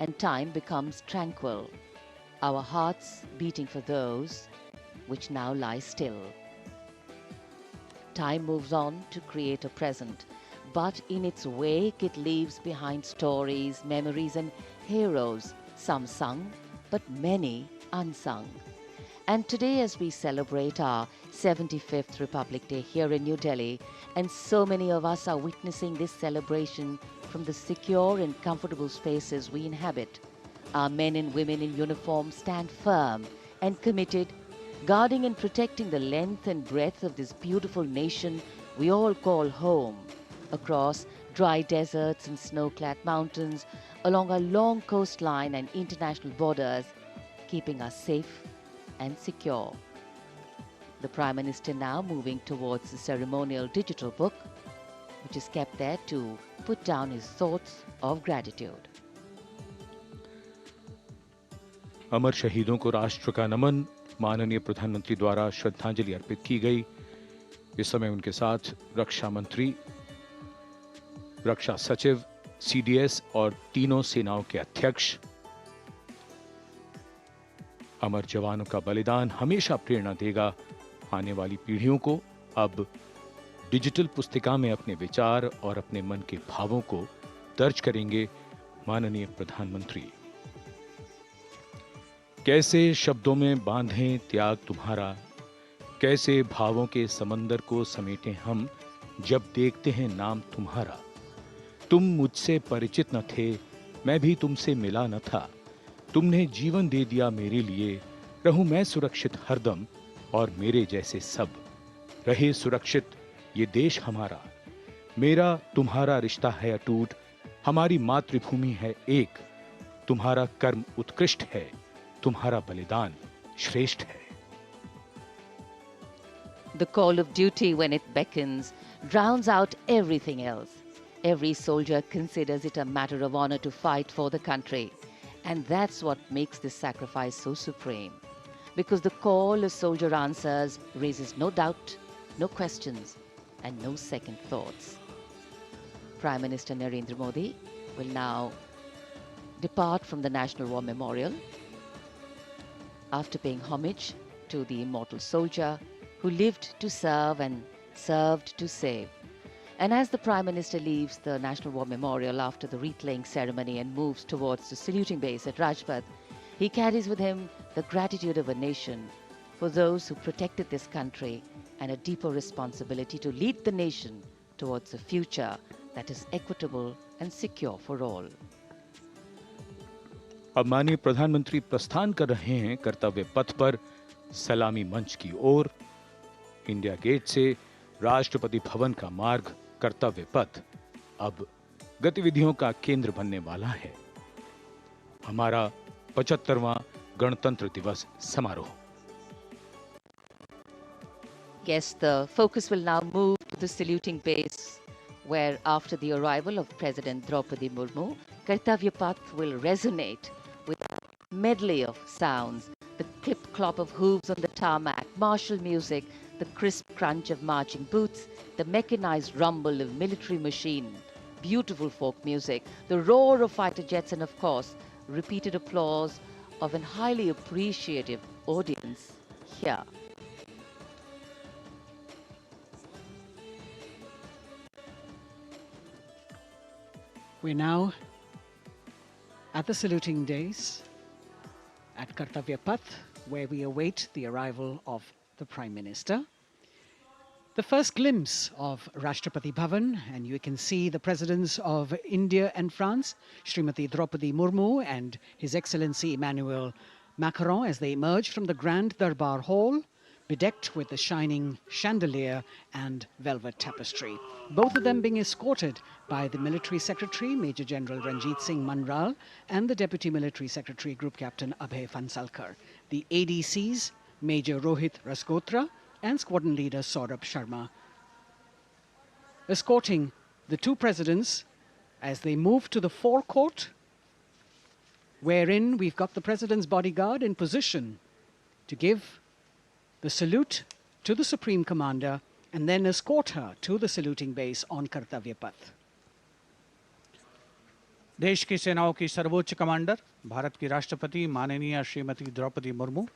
and time becomes tranquil, our hearts beating for those which now lie still. Time moves on to create a present, but in its wake it leaves behind stories, memories and heroes, some sung, but many unsung. And today, as we celebrate our 75th Republic Day here in New Delhi, and so many of us are witnessing this celebration from the secure and comfortable spaces we inhabit, our men and women in uniform stand firm and committed, guarding and protecting the length and breadth of this beautiful nation we all call home, across dry deserts and snow-clad mountains, along our long coastline and international borders, keeping us safe and secure. The Prime Minister now moving towards the ceremonial digital book, which is kept there to put down his thoughts of gratitude. अमर शहीदों को राष्ट्र का नमन, माननीय प्रधानमंत्री द्वारा श्रद्धांजलि अर्पित की गई। इस समय उनके साथ रक्षा मंत्री, रक्षा सचिव, सीडीएस और तीनों सेनाओं के अध्यक्ष। अमर जवानों का बलिदान हमेशा प्रेरणा देगा आने वाली पीढ़ियों को। अब डिजिटल पुस्तिका में अपने विचार और अपने मन के भावों को दर्ज करेंगे माननीय प्रधानमंत्री। कैसे शब्दों में बांधें त्याग तुम्हारा, कैसे भावों के समंदर को समेटें हम जब देखते हैं नाम तुम्हारा। तुम मुझसे परिचित न थे, मैं भी तुमसे मिला न था, तुमने जीवन दे दिया मेरे लिए, रहूं मैं सुरक्षित हरदम और मेरे जैसे सब रहे सुरक्षित ये देश हमारा। मेरा तुम्हारा रिश्ता है अटूट, हमारी मातृभूमि है एक, तुम्हारा कर्म उत्कृष्ट है, तुम्हारा बलिदान श्रेष्ठ है। The call of duty, when it beckons, drowns out everything else. Every soldier considers it a matter of honor to fight for the country. And that's what makes this sacrifice so supreme. Because the call a soldier answers raises no doubt, no questions, and no second thoughts. Prime Minister Narendra Modi will now depart from the National War Memorial after paying homage to the immortal soldier who lived to serve and served to save. And as the Prime Minister leaves the National War Memorial after the wreath-laying ceremony and moves towards the saluting base at Rajpath, he carries with him the gratitude of a nation for those who protected this country and a deeper responsibility to lead the nation towards a future that is equitable and secure for all. अब माननीय प्रधानमंत्री प्रस्थान कर रहे हैं कर्तव्य पथ पर सलामी मंच की ओर। इंडिया गेट से राष्ट्रपति भवन का मार्ग कर्तव्य पथ अब गतिविधियों का केंद्र बनने वाला है। हमारा 75वां गणतंत्र दिवस समारोह। Yes, the focus will now move to the saluting base, where after the arrival of President Draupadi Murmu, Kartavyapath will resonate with a medley of sounds, the clip-clop of hooves on the tarmac, martial music, the crisp crunch of marching boots, the mechanized rumble of military machine, beautiful folk music, the roar of fighter jets, and of course, repeated applause of an highly appreciative audience here. We're now at the saluting days at Kartavyapath, where we await the arrival of the Prime Minister. The first glimpse of Rashtrapati Bhavan, and you can see the presidents of India and France, Srimati Draupadi Murmu and His Excellency Emmanuel-Macron, as they emerge from the Grand Darbar Hall, bedecked with the shining chandelier and velvet tapestry. Both of them being escorted by the Military Secretary, Major General Ranjit Singh Manral, and the Deputy Military Secretary, Group Captain Abhay Fansalkar. The ADCs, Major Rohit Rasgotra and Squadron Leader Saurabh Sharma, escorting the two presidents as they move to the forecourt, wherein we've got the President's bodyguard in position to give the salute to the Supreme Commander, and then escort her to the saluting base on Kartavyapath. देश की सेनाओं की सर्वोच्च commander Bharat की राष्ट्रपति माननीय श्रीमती द्रौपदी मुर्मू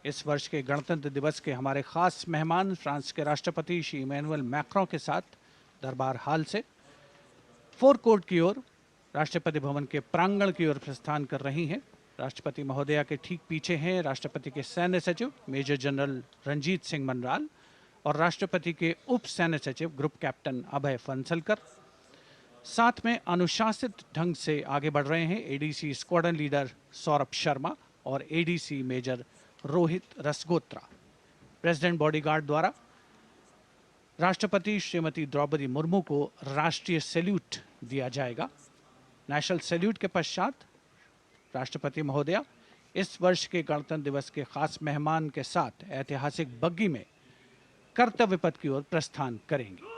इस वर्ष के गणतंत्र दिवस के हमारे खास मेहमान फ्रांस के राष्ट्रपति श्री इमैनुअल मैक्रों के साथ दरबार हाल से फोर कोर्ट की ओर राष्ट्रपति भवन के प्रांगण की ओर प्रस्थान कर रही हैं। राष्ट्रपति महोदया के ठीक पीछे हैं राष्ट्रपति के सैन्य सचिव मेजर जनरल रंजीत सिंह मनराल और राष्ट्रपति के उप सैन्य सचिव ग्रुप कैप्टन अभय फंसलकर। साथ में अनुशासित ढंग से आगे बढ़ रहे हैं ADC squadron leader Saurabh Sharma और ADC major Rohit Rasgotra. President bodyguard द्वारा राष्ट्रपति श्रीमती द्रौपदी मुर्मू को राष्ट्रीय सैल्यूट दिया जाएगा। नेशनल सैल्यूट के पश्चात राष्ट्रपति महोदया इस वर्ष के गणतंत्र दिवस के खास मेहमान के साथ ऐतिहासिक बग्गी में कर्तव्य पथ की ओर प्रस्थान करेंगी।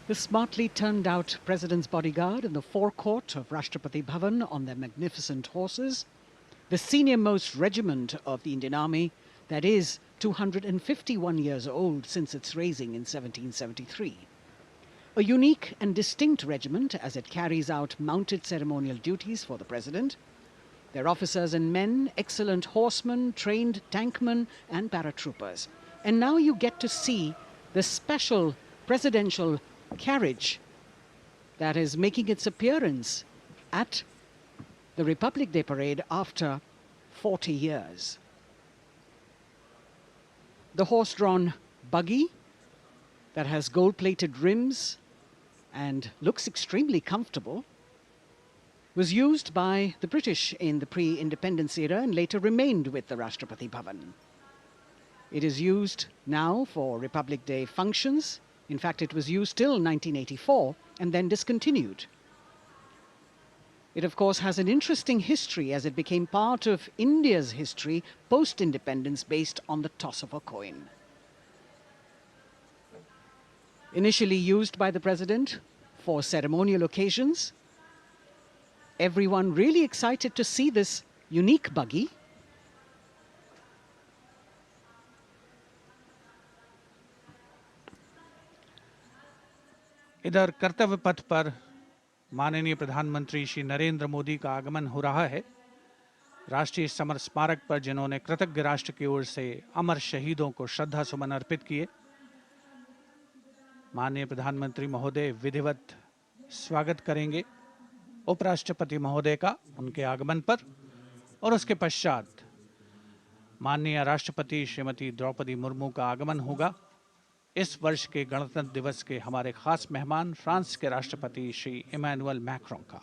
The smartly turned out President's bodyguard in the forecourt of Rashtrapati Bhavan on their magnificent horses, the senior-most regiment of the Indian Army that is 251 years old since its raising in 1773. A unique and distinct regiment as it carries out mounted ceremonial duties for the President. Their officers and men, excellent horsemen, trained tankmen and paratroopers. And now you get to see the special presidential carriage that is making its appearance at the Republic Day parade after 40 years. The horse-drawn buggy that has gold-plated rims and looks extremely comfortable was used by the British in the pre-independence era and later remained with the Rashtrapati Bhavan. It is used now for Republic Day functions. In fact, it was used till 1984 and then discontinued. It, of course, has an interesting history as it became part of India's history post-independence based on the toss of a coin. Initially used by the President for ceremonial occasions, everyone really excited to see this unique buggy. इधर कर्तव्य पथ पर माननीय प्रधानमंत्री श्री नरेंद्र मोदी का आगमन हो रहा है। राष्ट्रीय समर स्मारक पर जिन्होंने कृतज्ञ राष्ट्र की ओर से अमर शहीदों को श्रद्धा सुमन अर्पित किए, माननीय प्रधानमंत्री महोदय विधिवत स्वागत करेंगे उपराष्ट्रपति महोदय का उनके आगमन पर और उसके पश्चात माननीय राष्ट्रपति श्रीमती द्रौपदी मुर्मू का आगमन होगा। इस वर्ष के गणतंत्र दिवस के हमारे खास मेहमान फ्रांस के राष्ट्रपति श्री इमैनुअल मैक्रों का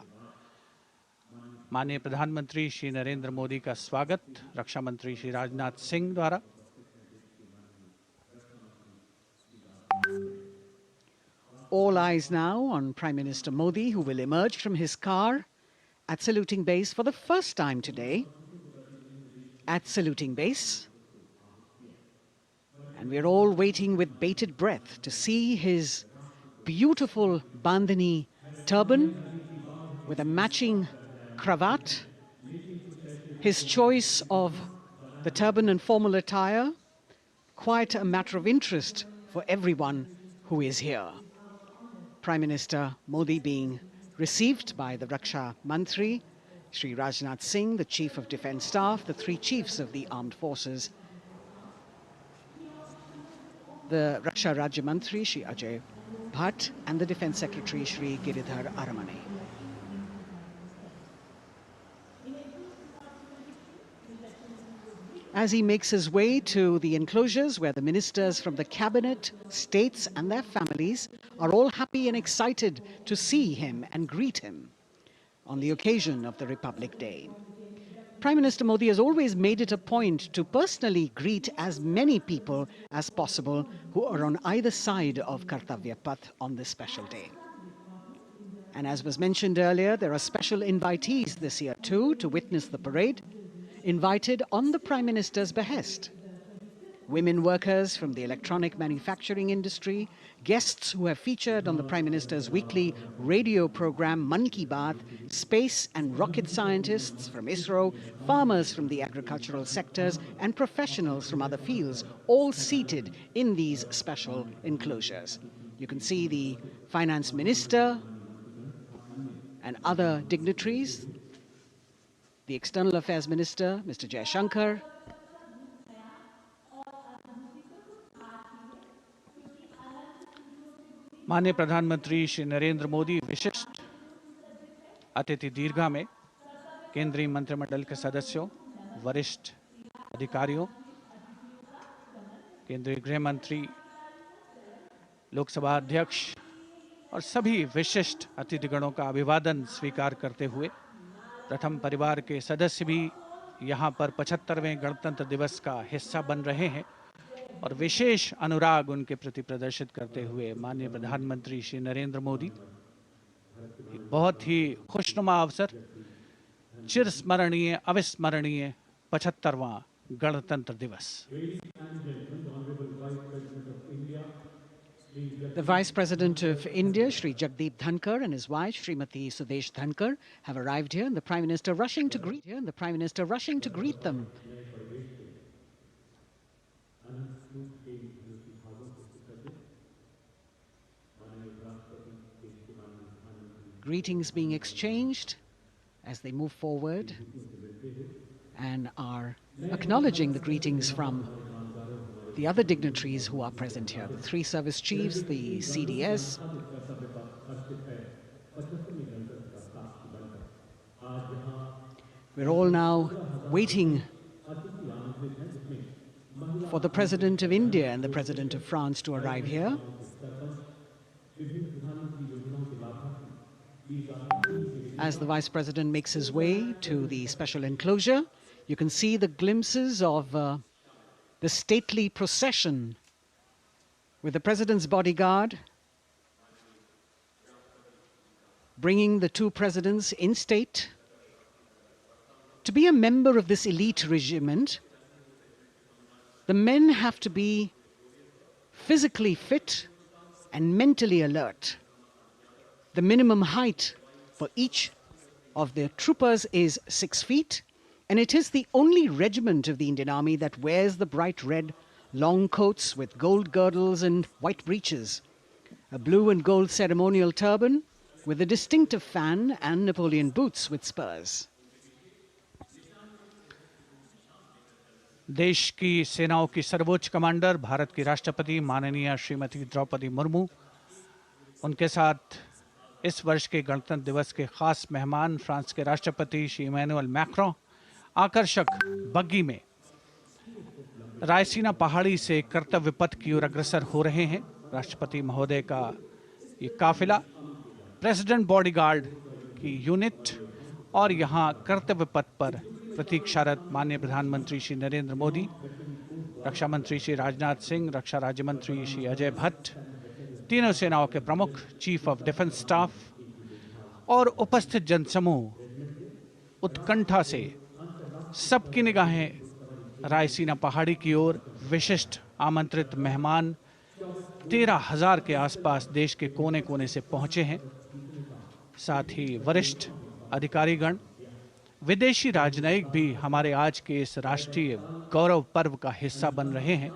माननीय प्रधानमंत्री श्री नरेंद्र मोदी का स्वागत रक्षा मंत्री श्री राजनाथ सिंह द्वारा। All eyes now on Prime Minister Modi, who will emerge from his car at saluting base for the first time today. At saluting base. And we're all waiting with bated breath to see his beautiful bandhani turban with a matching cravat. His choice of the turban and formal attire, quite a matter of interest for everyone who is here. Prime Minister Modi being received by the Raksha Mantri, Shri Rajnath Singh, the Chief of Defence Staff, the three chiefs of the armed forces, the Raksha Rajya Mantri, Shri Ajay Bhatt, and the Defence Secretary, Shri Giridhar Aramane. as he makes his way to the enclosures where the ministers from the cabinet, states and their families are all happy and excited to see him and greet him on the occasion of the Republic Day. Prime Minister Modi has always made it a point to personally greet as many people as possible who are on either side of Kartavyapath on this special day. And as was mentioned earlier, there are special invitees this year too to witness the parade, invited on the Prime Minister's behest. Women workers from the electronic manufacturing industry, guests who have featured on the Prime Minister's weekly radio program Mann Ki Baat, space and rocket scientists from ISRO, farmers from the agricultural sectors and professionals from other fields, all seated in these special enclosures. You can see the Finance Minister and other dignitaries, the External Affairs Minister, Mr. Jaishankar, माननीय प्रधानमंत्री श्री नरेंद्र मोदी विशिष्ट अतिथि दीर्घा में केंद्रीय मंत्रिमंडल के सदस्यों, वरिष्ठ अधिकारियों, केंद्रीय गृह मंत्री, लोकसभा अध्यक्ष और सभी विशिष्ट अतिथिगणों का अभिवादन स्वीकार करते हुए प्रथम परिवार के सदस्य भी यहाँ पर 75वें गणतंत्र दिवस का हिस्सा बन रहे हैं और विशेष अनुराग उनके प्रति प्रदर्शित करते हुए माननीय प्रधानमंत्री श्री नरेंद्र मोदी, बहुत ही खुशनुमा अवसर, चिरस्मरणीय अविस्मरणीय 75वां गणतंत्र दिवस। The Vice President of India, Shri Jagdeep Dhankar, and his wife, Srimati Sudesh Dhankar, have arrived here, and the Prime Minister rushing to greet them. Greetings being exchanged as they move forward and are acknowledging the greetings from the other dignitaries who are present here, the three service chiefs, the CDS. We're all now waiting for the President of India and the President of France to arrive here. As the Vice President makes his way to the special enclosure, you can see the glimpses of the stately procession with the President's bodyguard bringing the two presidents in state. To be a member of this elite regiment, the men have to be physically fit and mentally alert. The minimum height for each of the troopers is 6 feet, and it is the only regiment of the Indian Army that wears the bright red long coats with gold girdles and white breeches, a blue and gold ceremonial turban with a distinctive fan and Napoleon boots with spurs. देश की सेनाओं की सर्वोच्च commander Bharat की राष्ट्रपति माननीय श्रीमती द्रौपदी मुर्मू, उनके साथ इस वर्ष के गणतंत्र दिवस के खास मेहमान फ्रांस के राष्ट्रपति श्री इमैनुअल मैक्रों आकर्षक बग्गी में रायसीना पहाड़ी से कर्तव्य पथ की ओर अग्रसर हो रहे हैं। राष्ट्रपति महोदय का ये काफिला प्रेसिडेंट बॉडीगार्ड की यूनिट और यहाँ कर्तव्य पथ पर प्रतीक्षारत माननीय प्रधानमंत्री श्री नरेंद्र मोदी, रक्षा मंत्री श्री राजनाथ सिंह, रक्षा राज्य मंत्री श्री अजय भट्ट, तीनों सेनाओं के प्रमुख, चीफ ऑफ डिफेंस स्टाफ और उपस्थित जनसमूह उत्कंठा से सबकी निगाहें रायसीना पहाड़ी की ओर। विशिष्ट आमंत्रित मेहमान 13,000 के आसपास देश के कोने कोने से पहुंचे हैं। साथ ही वरिष्ठ अधिकारीगण, विदेशी राजनयिक भी हमारे आज के इस राष्ट्रीय गौरव पर्व का हिस्सा बन रहे हैं।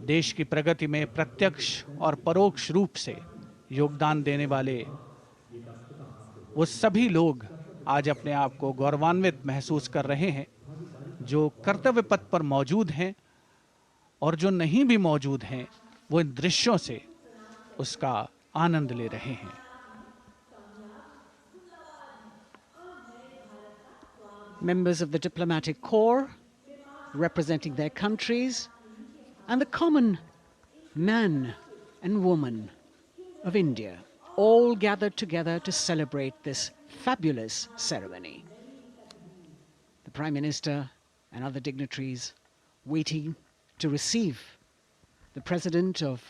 देश की प्रगति में प्रत्यक्ष और परोक्ष रूप से योगदान देने वाले वो सभी लोग आज अपने आप को गौरवान्वित महसूस कर रहे हैं, जो कर्तव्य पथ पर मौजूद हैं और जो नहीं भी मौजूद हैं, वो इन दृश्यों से उसका आनंद ले रहे हैं। members of the diplomatic corps representing their countries, and the common man and woman of India, all gathered together to celebrate this fabulous ceremony. The Prime Minister and other dignitaries waiting to receive the President of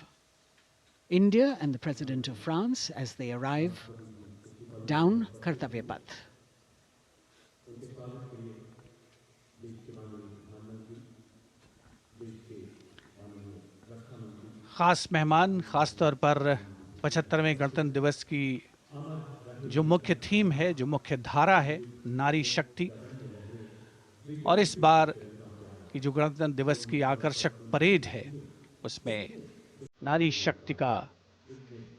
India and the President of France as they arrive down Kartavyapath. ख़ास मेहमान, ख़ास तौर पर 75वें गणतंत्र दिवस की जो मुख्य थीम है, जो मुख्य धारा है, नारी शक्ति, और इस बार की जो गणतंत्र दिवस की आकर्षक परेड है उसमें नारी शक्ति का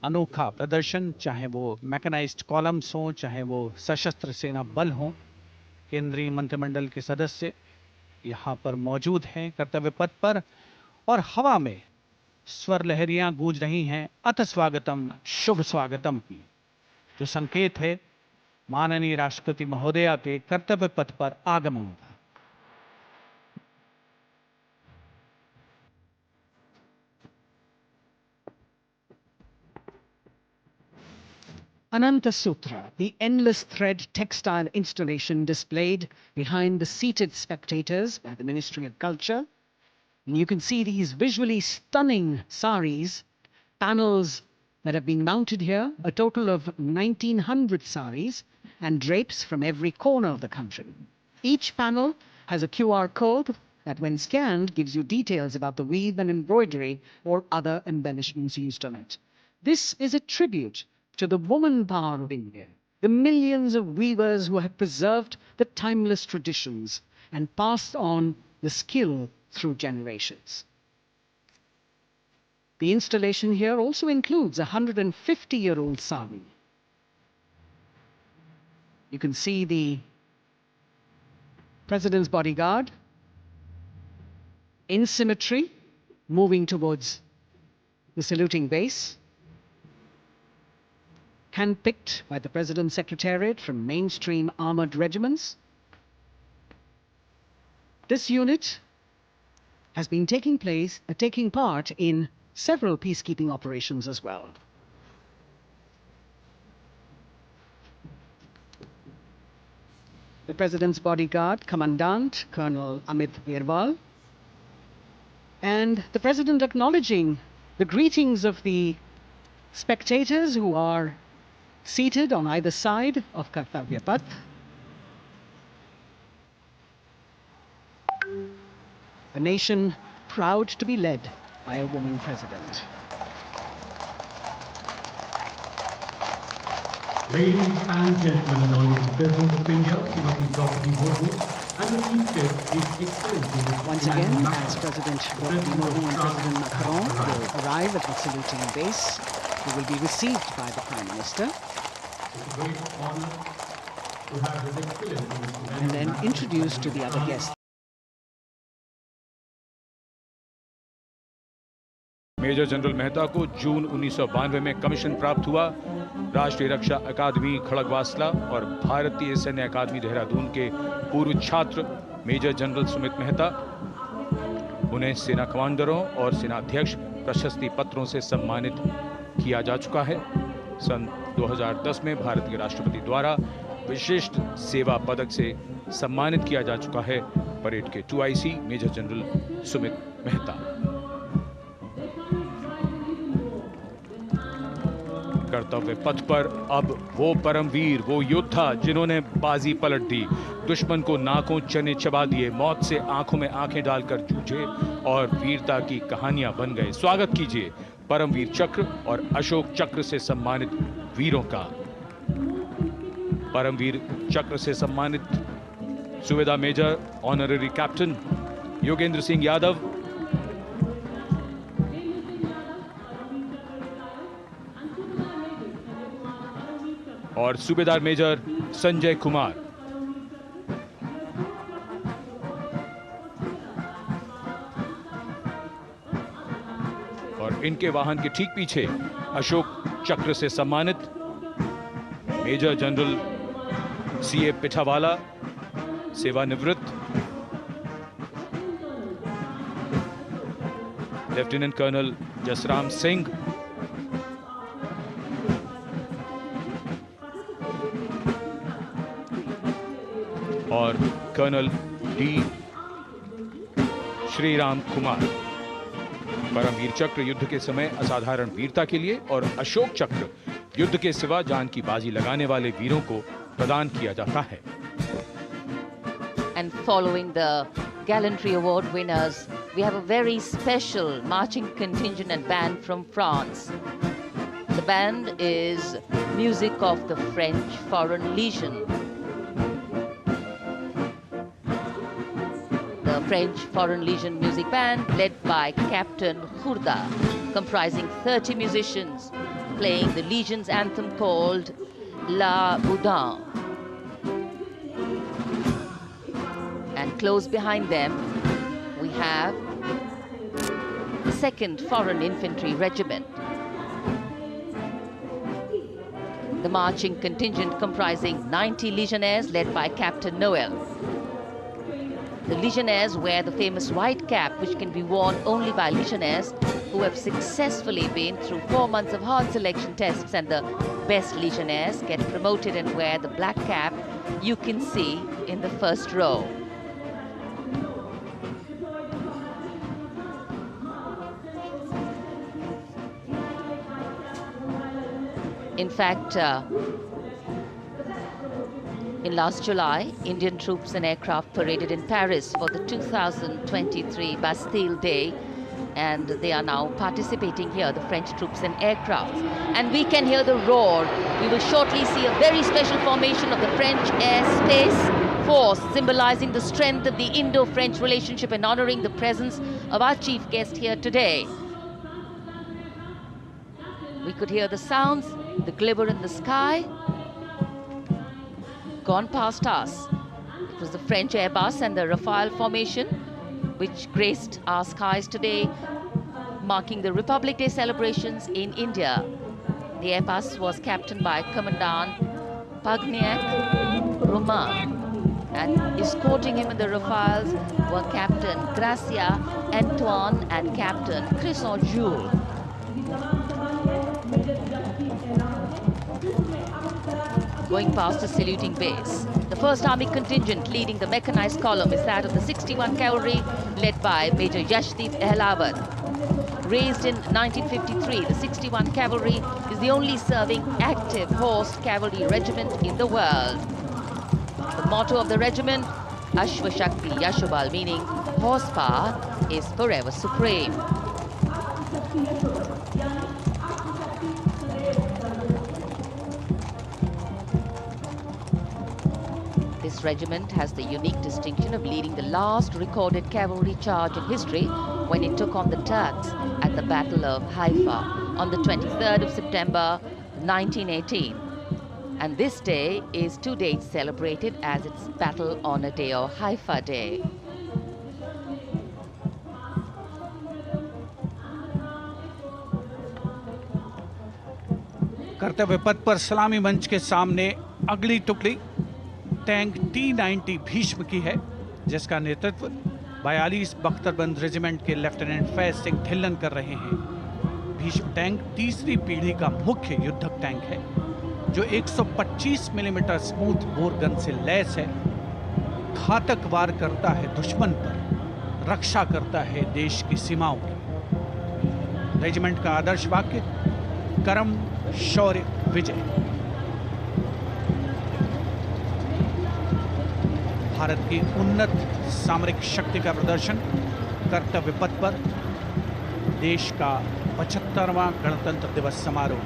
अनोखा प्रदर्शन, चाहे वो मैकेनाइज्ड कॉलम्स हों, चाहे वो सशस्त्र सेना बल हों, केंद्रीय मंत्रिमंडल के सदस्य यहाँ पर मौजूद हैं कर्तव्य पथ पर, और हवा में स्वर लहरियां गूंज रही हैं अथ स्वागतम, शुभ स्वागतम की, जो संकेत है माननीय राष्ट्रपति महोदया के कर्तव्य पथ पर आगमन का। Ananta Sutra, the endless thread textile installation displayed behind the seated spectators by the Ministry of Culture. And you can see these visually stunning saris, panels that have been mounted here, a total of 1900 saris and drapes from every corner of the country. Each panel has a QR code that when scanned gives you details about the weave and embroidery or other embellishments used on it. This is a tribute to the woman power of India, the millions of weavers who have preserved the timeless traditions and passed on the skill through generations. The installation here also includes a 150-year-old sari. You can see the President's bodyguard in symmetry moving towards the saluting base, handpicked by the President's Secretariat from mainstream armored regiments. This unit has been taking part in several peacekeeping operations as well. The President's bodyguard, Commandant Colonel Amit Birwal, and the President acknowledging the greetings of the spectators who are seated on either side of Kartavyapath. A nation proud to be led by a woman president. Ladies and gentlemen, all the President of India, Srimati Draupadi Murmu, and the Chief Guest, His Excellency. Once again, as President Draupadi Murmu and President Macron will arrive at the saluting base, who will be received by the Prime Minister. It's a great honor to have His Excellency and then introduced to the other guests. Major general Mehta को June 1992 में commission प्राप्त हुआ। राष्ट्रीय रक्षा अकादमी खड़गवासला और भारतीय सैन्य अकादमी देहरादून के पूर्व छात्र मेजर जनरल सुमित मेहता, उन्हें सेना कमांडरों और सेनाध्यक्ष प्रशस्ति पत्रों से सम्मानित किया जा चुका है। सन 2010 में भारत के राष्ट्रपति द्वारा विशिष्ट सेवा पदक से सम्मानित किया जा चुका है परेड के 2IC major general Sumit Mehta. कर्तव्य पथ पर अब वो परमवीर, वो योद्धा जिन्होंने बाजी पलट दी, दुश्मन को नाकों चने चबा दिए, मौत से आंखों में आंखें डालकर जूझे और वीरता की कहानियां बन गए। स्वागत कीजिए परमवीर चक्र और अशोक चक्र से सम्मानित वीरों का। परमवीर चक्र से सम्मानित Subedar major honorary captain Yogendra Singh Yadav, और सूबेदार मेजर संजय कुमार। और इनके वाहन के ठीक पीछे अशोक चक्र से सम्मानित मेजर जनरल CA पिठावाला, सेवानिवृत्त लेफ्टिनेंट कर्नल जसराम सिंह, और कर्नल डी श्रीराम कुमार। परमवीर चक्र युद्ध के समय असाधारण वीरता के लिए और अशोक चक्र युद्ध के सिवा जान की बाजी लगाने वाले वीरों को प्रदान किया जाता है। And following the gallantry award winners, we have a very special marching contingent and band from France. The band is music of the French Foreign Legion. The French Foreign Legion music band led by Captain Khourda, comprising 30 musicians, playing the Legion's anthem called La Boudin. And close behind them, we have the 2nd Foreign Infantry Regiment. The marching contingent comprising 90 legionnaires led by Captain Noel. The legionnaires wear the famous white cap, which can be worn only by legionnaires who have successfully been through 4 months of hard selection tests, and the best legionnaires get promoted and wear the black cap you can see in the first row. In fact, in last July, Indian troops and aircraft paraded in Paris for the 2023 Bastille Day, and they are now participating here, the French troops and aircrafts. And we can hear the roar. We will shortly see a very special formation of the French Air Space Force, symbolizing the strength of the Indo-French relationship and honoring the presence of our chief guest here today. We could hear the sounds, the glimmer in the sky, gone past us. It was the French Airbus and the Rafale formation which graced our skies today, marking the Republic Day celebrations in India. The Airbus was captained by Commandant Pagniak Roman, and escorting him in the Rafales were Captain Gracia Antoine and Captain Crisson Jules. Going past the saluting base, the 1st Army contingent leading the mechanized column is that of the 61 Cavalry, led by Major Yashdeep Ehlawat. Raised in 1953, the 61 Cavalry is the only serving active horsed cavalry regiment in the world. The motto of the regiment, Ashwa Shakti Yashobal, meaning horsepower is forever supreme. This regiment has the unique distinction of leading the last recorded cavalry charge in history when it took on the Turks at the Battle of Haifa on the 23rd of September 1918. And this day is 2 days celebrated as its Battle Honor Day or Haifa Day. कर्तव्य पथ पर सलामी मंच के सामने अगली टुकड़ी tank T-90 Bhishma की है, जिसका नेतृत्व 42 बख्तरबंद रेजिमेंट के लेफ्टिनेंट फैज सिंह ढिल्लन कर रहे हैं। भीष्म टैंक तीसरी पीढ़ी का मुख्य युद्धक टैंक है, जो 125 मिलीमीटर स्मूथ बोर गन से लैस है, घातक वार करता है दुश्मन पर, रक्षा करता है देश की सीमाओं की। रेजिमेंट का आदर्श वाक्य कर्म शौर्य विजय। भारत की उन्नत सामरिक शक्ति का प्रदर्शन कर्तव्य पथ पर देश का 75वां गणतंत्र दिवस समारोह।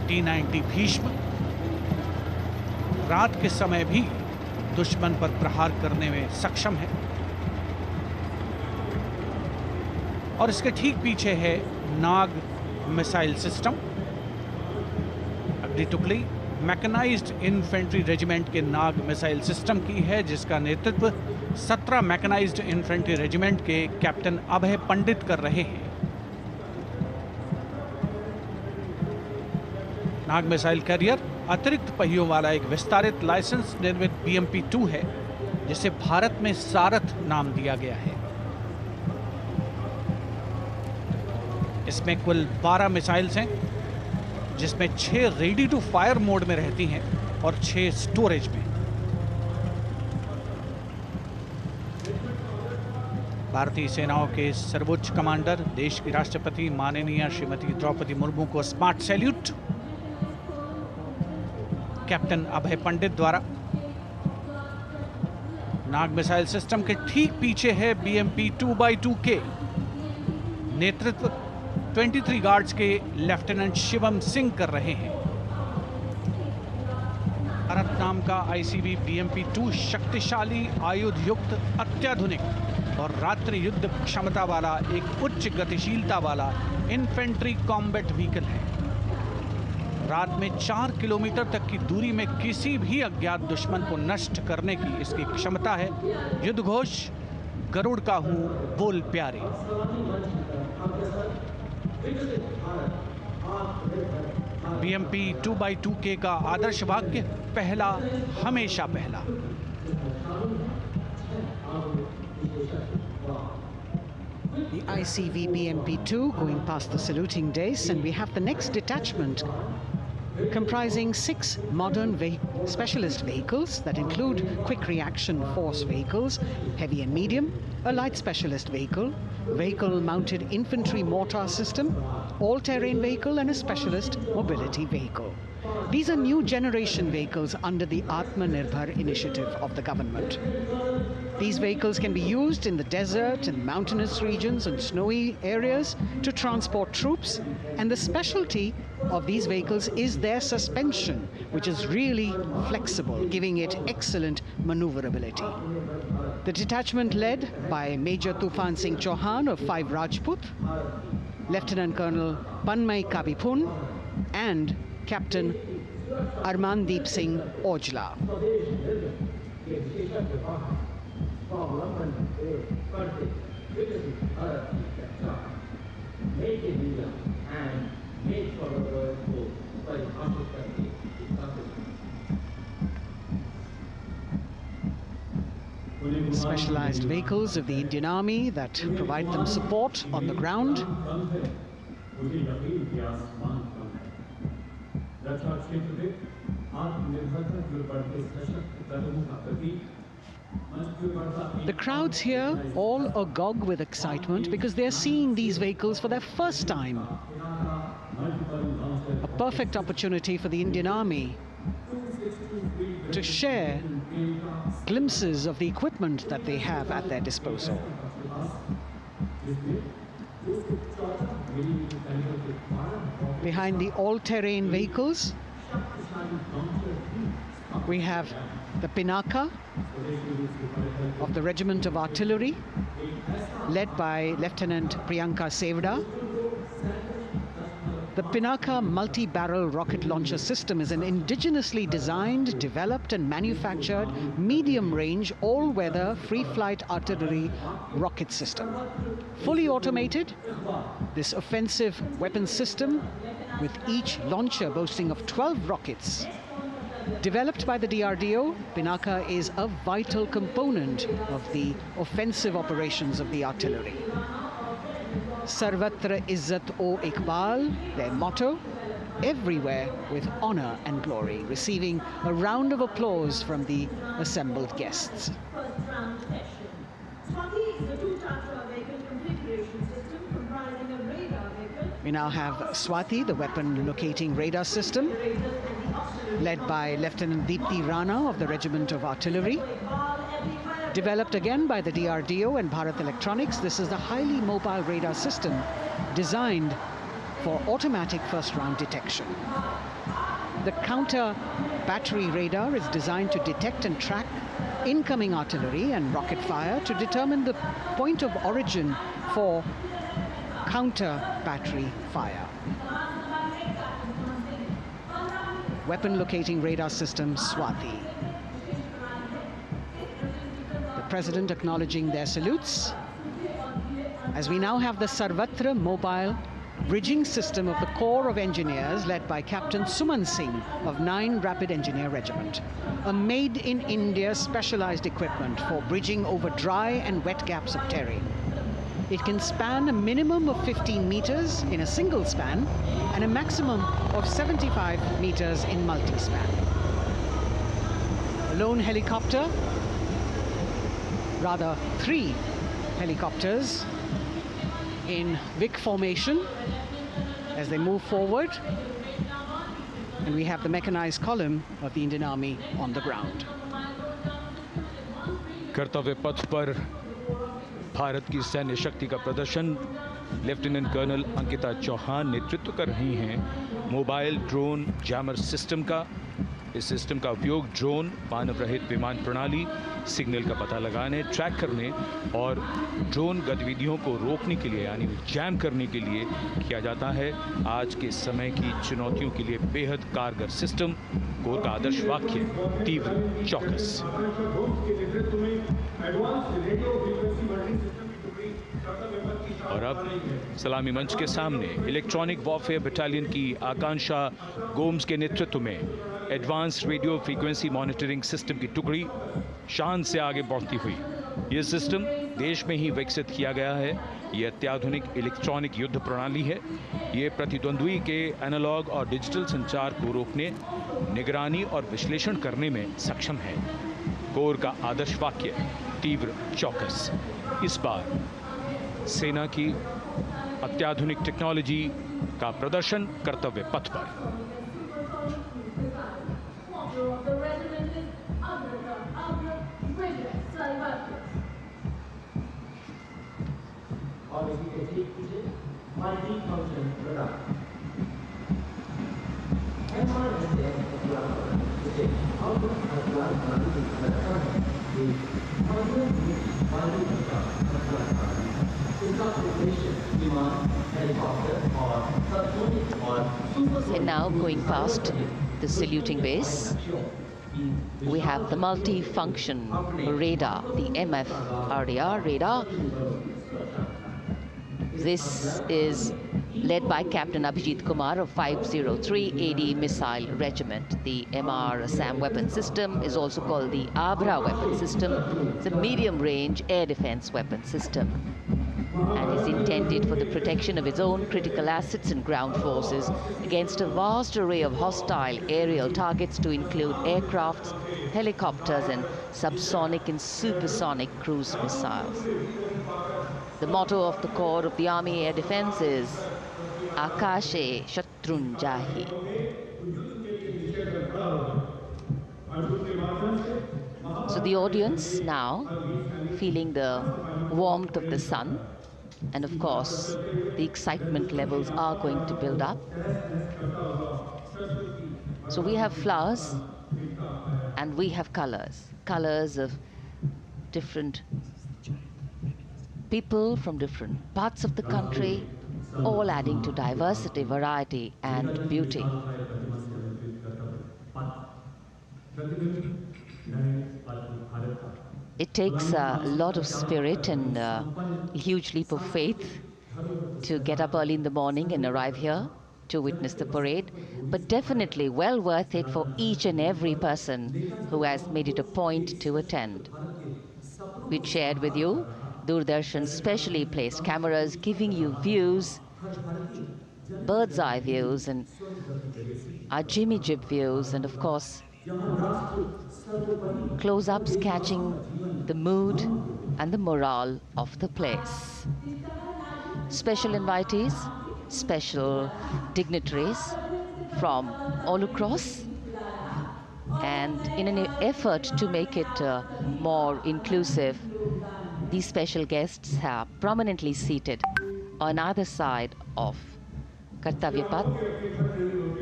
T-90 भीष्म रात के समय भी दुश्मन पर प्रहार करने में सक्षम है, और इसके ठीक पीछे है नाग मिसाइल सिस्टम। अगली टुकड़ी मैकेनाइज्ड इन्फेंट्री रेजिमेंट के नाग मिसाइल सिस्टम की है, जिसका नेतृत्व 17 मैकेनाइज्ड इन्फेंट्री रेजिमेंट के कैप्टन अभय पंडित कर रहे हैं। नाग मिसाइल कैरियर अतिरिक्त पहियों वाला एक विस्तारित लाइसेंस निर्मित BMP-2 है, जिसे भारत में सारथ नाम दिया गया है। इसमें कुल 12 मिसाइल्स हैं, जिसमें 6 रेडी टू फायर मोड में रहती हैं और 6 स्टोरेज में। भारतीय सेनाओं के सर्वोच्च कमांडर देश की राष्ट्रपति माननीय श्रीमती द्रौपदी मुर्मू को स्मार्ट सैल्यूट कैप्टन अभय पंडित द्वारा। नाग मिसाइल सिस्टम के ठीक पीछे है BMP-2x2 के नेतृत्व 23 गार्ड्स के लेफ्टिनेंट शिवम सिंह कर रहे हैं। भारत नाम का ICV BMP-2 शक्तिशाली आयुध युक्त अत्याधुनिक और रात्रि युद्ध क्षमता वाला एक उच्च गतिशीलता वाला इन्फेंट्री कॉम्बैट व्हीकल है। रात में 4 किलोमीटर तक की दूरी में किसी भी अज्ञात दुश्मन को नष्ट करने की इसकी क्षमता है। युद्ध घोष गरुड़ का हूं बोल प्यारे। BMP-2x2K का आदर्श वाक्य पहला हमेशा पहला। The ICV BMP-2 going past the saluting days, and we have the next detachment comprising 6 modern specialist vehicles that include quick reaction force vehicles, heavy and medium, a light specialist vehicle mounted infantry mortar system, all-terrain vehicle and a specialist mobility vehicle. These are new generation vehicles under the Atmanirbhar initiative of the government. These vehicles can be used in the desert and mountainous regions and snowy areas to transport troops, and the specialty of these vehicles is their suspension, which is really flexible, giving it excellent maneuverability. The detachment led by Major Tufan Singh Chauhan of 5 Rajput, Lieutenant Colonel Panmay Kabipun and Captain Armandeep Singh Ojla. Specialized vehicles of the Indian Army that provide them support on the ground. The crowds here all agog with excitement because they're seeing these vehicles for their first time. A perfect opportunity for the Indian Army to share glimpses of the equipment that they have at their disposal. Behind the all-terrain vehicles, we have the Pinaka of the Regiment of Artillery, led by Lieutenant Priyanka Sevda. The Pinaka multi-barrel rocket launcher system is an indigenously designed, developed and manufactured medium-range, all-weather, free-flight artillery rocket system. Fully automated, this offensive weapon system, with each launcher boasting of 12 rockets, developed by the DRDO, Pinaka is a vital component of the offensive operations of the artillery. Sarvatra Izzat o Iqbal, their motto, everywhere with honor and glory, receiving a round of applause from the assembled guests. We now have Swati, the weapon locating radar system, led by Lieutenant Deepthi Rana of the Regiment of Artillery. Developed again by the DRDO and Bharat Electronics, this is the highly mobile radar system designed for automatic first-round detection. The counter battery radar is designed to detect and track incoming artillery and rocket fire to determine the point of origin for counter battery fire. Weapon locating radar system Swati. President acknowledging their salutes, as we now have the Sarvatra mobile bridging system of the Corps of Engineers led by Captain Suman Singh of 9 Rapid Engineer Regiment. A made-in-India specialized equipment for bridging over dry and wet gaps of terrain. It can span a minimum of 15 meters in a single span and a maximum of 75 meters in multi-span. A lone helicopter, rather 3 helicopters in Vic formation as they move forward, and we have the mechanized column of the Indian Army on the ground. कर्तव्य पथ पर भारत की सैन्य शक्ति का प्रदर्शन lieutenant colonel Ankita Chauhan नेतृत्व कर रही हैं मोबाइल ड्रोन जैमर सिस्टम का। इस सिस्टम का उपयोग ड्रोन, मानव रहित विमान प्रणाली, सिग्नल का पता लगाने, ट्रैक करने और ड्रोन गतिविधियों को रोकने के लिए यानी जैम करने के लिए किया जाता है। आज के समय की चुनौतियों के लिए बेहद कारगर सिस्टम। कोर का आदर्श वाक्य तीव्र चौकस। और अब सलामी मंच के सामने इलेक्ट्रॉनिक वॉरफेयर बटालियन की आकांक्षा गोम्स के नेतृत्व में advance radio frequency monitoring system की टुकड़ी शान से आगे बढ़ती हुई। यह सिस्टम देश में ही विकसित किया गया है। यह अत्याधुनिक इलेक्ट्रॉनिक युद्ध प्रणाली है। यह प्रतिद्वंद्वी के एनालॉग और डिजिटल संचार को रोकने, निगरानी और विश्लेषण करने में सक्षम है। कोर का आदर्श वाक्य तीव्र चौकस। इस बार सेना की अत्याधुनिक टेक्नोलॉजी का प्रदर्शन कर्तव्य पथ पर। And now going past the saluting base, we have the multi-function radar, the MFRDR radar. This is led by Captain Abhijit Kumar of 503 AD Missile Regiment. The MR SAM weapon system is also called the Abra weapon system. It's a medium-range air defense weapon system and is intended for the protection of its own critical assets and ground forces against a vast array of hostile aerial targets to include aircrafts, helicopters and subsonic and supersonic cruise missiles. The motto of the Corps of the Army Air Defense is Akashe Shatrun Jahi. So the audience now feeling the warmth of the sun, and of course the excitement levels are going to build up. So we have flowers and we have colors of different people from different parts of the country, all adding to diversity, variety and beauty. It takes a lot of spirit and a huge leap of faith to get up early in the morning and arrive here to witness the parade, but definitely well worth it for each and every person who has made it a point to attend. We shared with you Doordarshan's specially placed cameras giving you views, bird's eye views and our Jimmy Jib views, and of course close-ups catching the mood and the morale of the place. Special invitees, special dignitaries from all across, and in an effort to make it more inclusive, these special guests are prominently seated on either side of Kartavyapath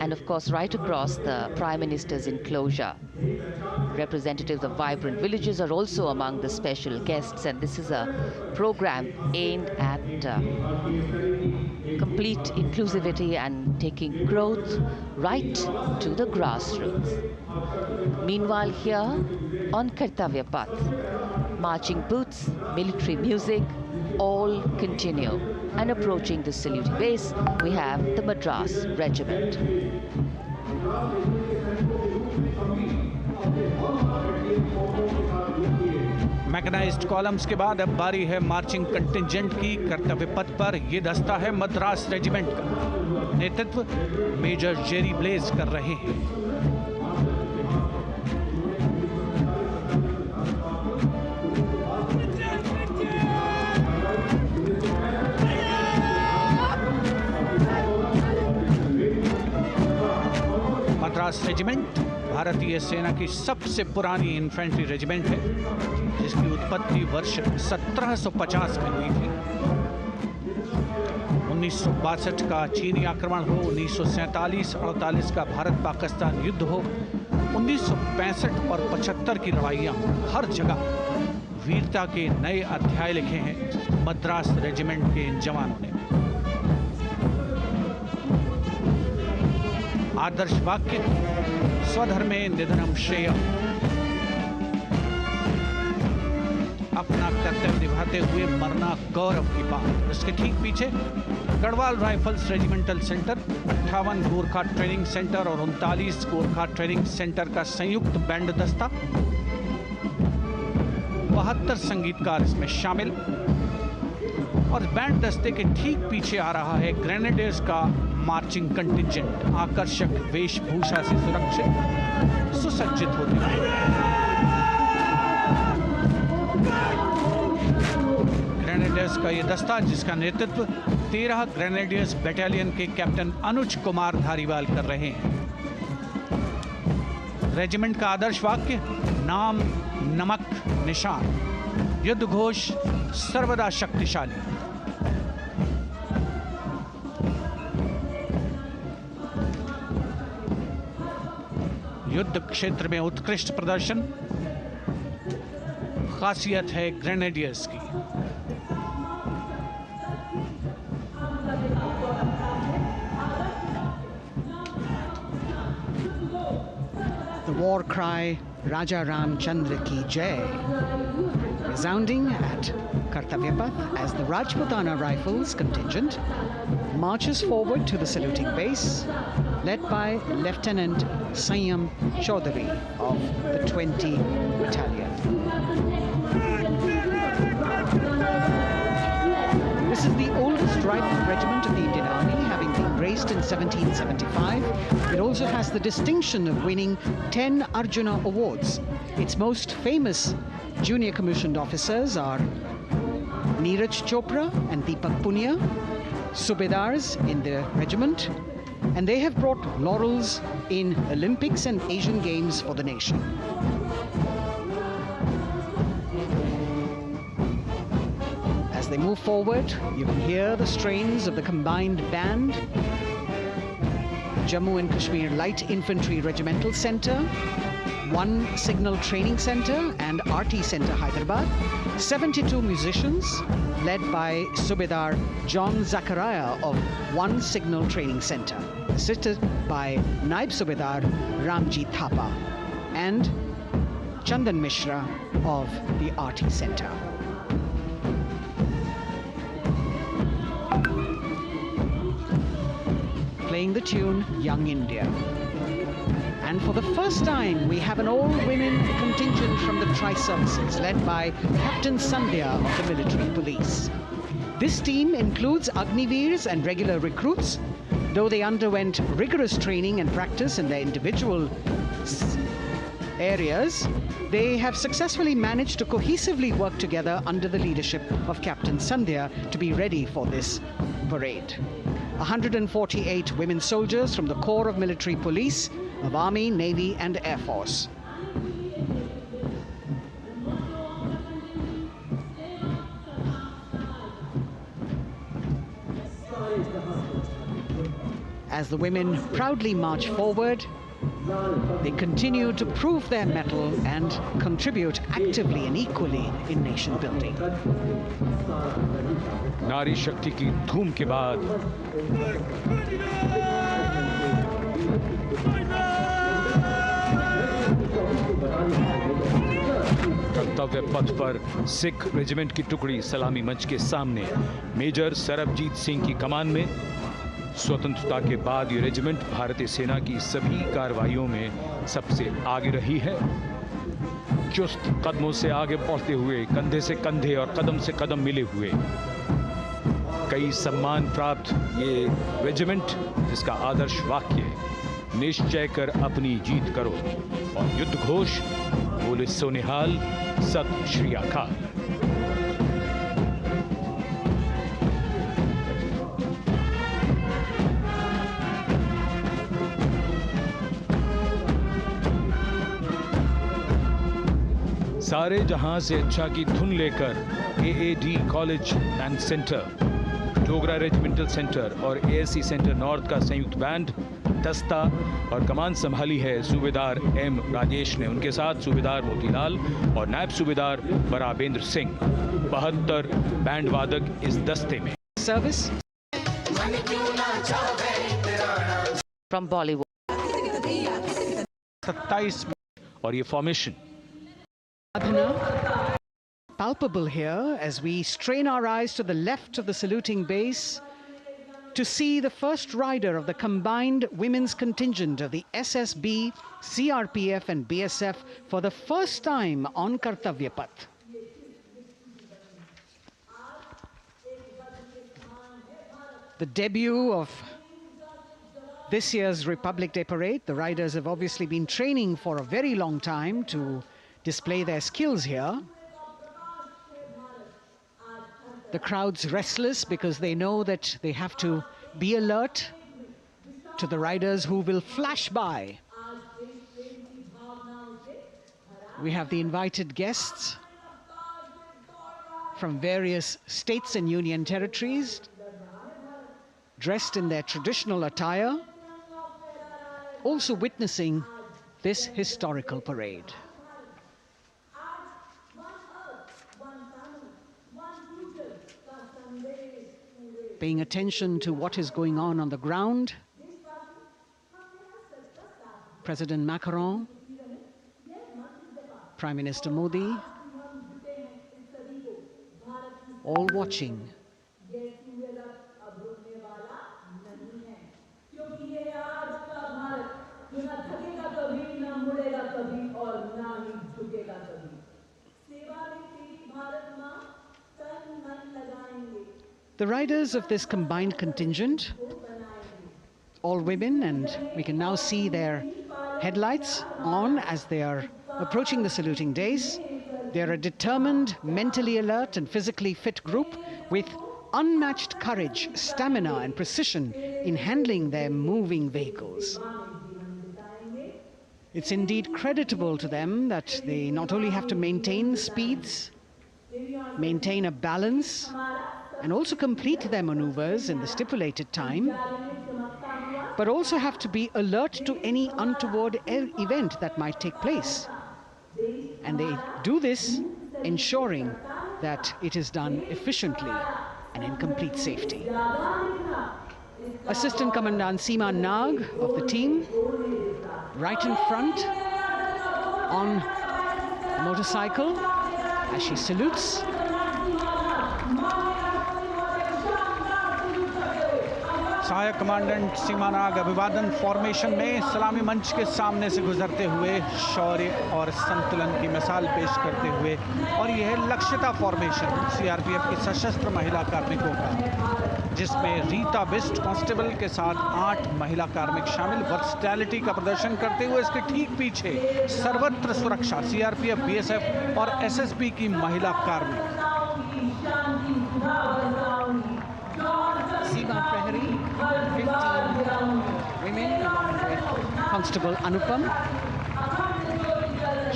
and of course right across the Prime Minister's enclosure. Representatives of vibrant villages are also among the special guests, and this is a program aimed at complete inclusivity and taking growth right to the grassroots. Meanwhile here on Kartavyapath, marching boots, military music, all continue. And approaching the saluting base, we have the Madras Regiment. Mechanised columns के बाद अब बारी है marching contingent की। कर्तव्य पथ पर ये दस्ता है मद्रास रेजिमेंट का। नेतृत्व मेजर जेरी ब्लेज कर रहे हैं। मद्रास रेजिमेंट भारतीय सेना की सबसे पुरानी इन्फेंट्री रेजिमेंट है, जिसकी उत्पत्ति वर्ष 1750 में हुई थी। 1962 का चीनी आक्रमण हो, 1947-48 का भारत पाकिस्तान युद्ध हो, 1965 और 75 की लड़ाइयां, हर जगह वीरता के नए अध्याय लिखे हैं मद्रास रेजिमेंट के इन जवानों ने। आदर्श वाक्य स्वधर्मे निधनम श्रेयः। अपना कर्तव्य निभाते हुए मरना गौरव की बात। इसके ठीक पीछे Garhwal rifles regimental centre, 58 Gorkha training centre और 39 गोरखा ट्रेनिंग सेंटर का संयुक्त बैंड दस्ता। 72 संगीतकार इसमें शामिल। और बैंड दस्ते के ठीक पीछे आ रहा है ग्रेनेडियर्स का मार्चिंग कंटिंजेंट, आकर्षक वेशभूषा से सुरक्षित सुसज्जित होते हुए। ग्रेनेडियर्स का यह दस्ता, जिसका नेतृत्व 13 ग्रेनेडियर्स बटालियन के कैप्टन अनुज कुमार धारीवाल कर रहे हैं। रेजिमेंट का आदर्श वाक्य नाम नमक निशान, युद्ध घोष सर्वदा शक्तिशाली। युद्ध क्षेत्र में उत्कृष्ट प्रदर्शन खासियत है ग्रेनेडियर्स की। The war cry Raja Ramchandra Ki Jai, resounding at Kartavyapath as the Rajputana Rifles contingent marches forward to the saluting base, led by Lieutenant Sanyam Chaudhary of the 20 Battalion. This is the oldest rifle regiment of the Indian Army, having been raised in 1775. It also has the distinction of winning 10 Arjuna Awards. Its most famous junior commissioned officers are Neeraj Chopra and Deepak Punia, Subedars in the regiment, and they have brought laurels in Olympics and Asian Games for the nation. As they move forward, you can hear the strains of the combined band. Jammu and Kashmir Light Infantry Regimental Centre, 1 Signal Training Centre and RT Centre Hyderabad, 72 musicians led by Subedar John Zachariah of 1 Signal Training Centre, assisted by Naib Subedar Ramji Thapa and Chandan Mishra of the RT Centre. Playing the tune Young India. And for the first time, we have an all-women contingent from the Tri-Services, led by Captain Sandhya of the Military Police. This team includes Agniveers and regular recruits. Though they underwent rigorous training and practice in their individual areas, they have successfully managed to cohesively work together under the leadership of Captain Sandhya to be ready for this parade. 148 women soldiers from the Corps of Military Police, of Army, Navy and Air Force. As the women proudly march forward, they continue to prove their mettle and contribute actively and equally in nation building. नारी शक्ति की धूम के बाद कर्तव्यपथ पर Sikh regiment की टुकड़ी सलामी मंच के सामने मेजर सरबजीत सिंह की कमान में। स्वतंत्रता के बाद ये रेजिमेंट भारतीय सेना की सभी कार्रवाइयों में सबसे आगे रही है। चुस्त कदमों से आगे बढ़ते हुए, कंधे से कंधे और कदम से कदम मिले हुए, कई सम्मान प्राप्त ये रेजिमेंट, जिसका आदर्श वाक्य निश्चय कर अपनी जीत करो और युद्ध घोष बोले सोनिहाल सत श्री अकाल। सारे जहां से अच्छा की धुन लेकर AAD college and centre, Dogra regimental centre और एएससी सेंटर नॉर्थ का संयुक्त बैंड, दस्ता और कमान संभाली है सूबेदार एम राजेश ने। उनके साथ सूबेदार मोतीलाल और नायब सूबेदार बराबेंद्र सिंह, 72 बैंड वादक इस दस्ते में। सर्विस फ्रॉम बॉलीवुड 27 और ये formation palpable here as we strain our eyes to the left of the saluting base to see the first rider of the combined women's contingent of the SSB, CRPF and BSF for the first time on Kartavyapath. The debut of this year's Republic Day parade. The riders have obviously been training for a very long time to display their skills here. The crowd's restless because they know that they have to be alert to the riders who will flash by. We have the invited guests from various states and union territories, dressed in their traditional attire, also witnessing this historical parade. Paying attention to what is going on the ground. President Macron, Prime Minister Modi, all watching. The riders of this combined contingent, all women, and we can now see their headlights on as they are approaching the saluting days. They are a determined, mentally alert and physically fit group with unmatched courage, stamina and precision in handling their moving vehicles. It's indeed creditable to them that they not only have to maintain speeds, maintain a balance, and also complete their maneuvers in the stipulated time, but also have to be alert to any untoward event that might take place. And they do this ensuring that it is done efficiently and in complete safety. Assistant Commandant Seema Nag of the team, right in front on a motorcycle as she salutes. सहायक commandant सीमा नाग अभिवादन formation में सलामी मंच के सामने से गुजरते हुए शौर्य और संतुलन की मिसाल पेश करते हुए, और यह है लक्ष्यता फॉर्मेशन सीआरपीएफ की सशस्त्र महिला कार्मिकों का, जिसमें रीता बिस्ट कांस्टेबल के साथ 8 महिला कार्मिक शामिल वर्सटैलिटी का प्रदर्शन करते हुए इसके ठीक पीछे सर्वत्र सुरक्षा सीआरपीएफ, बीएसएफ और एसएसबी की महिला कार्मिक। Seema Prahari, 15 women along with Constable Anupam,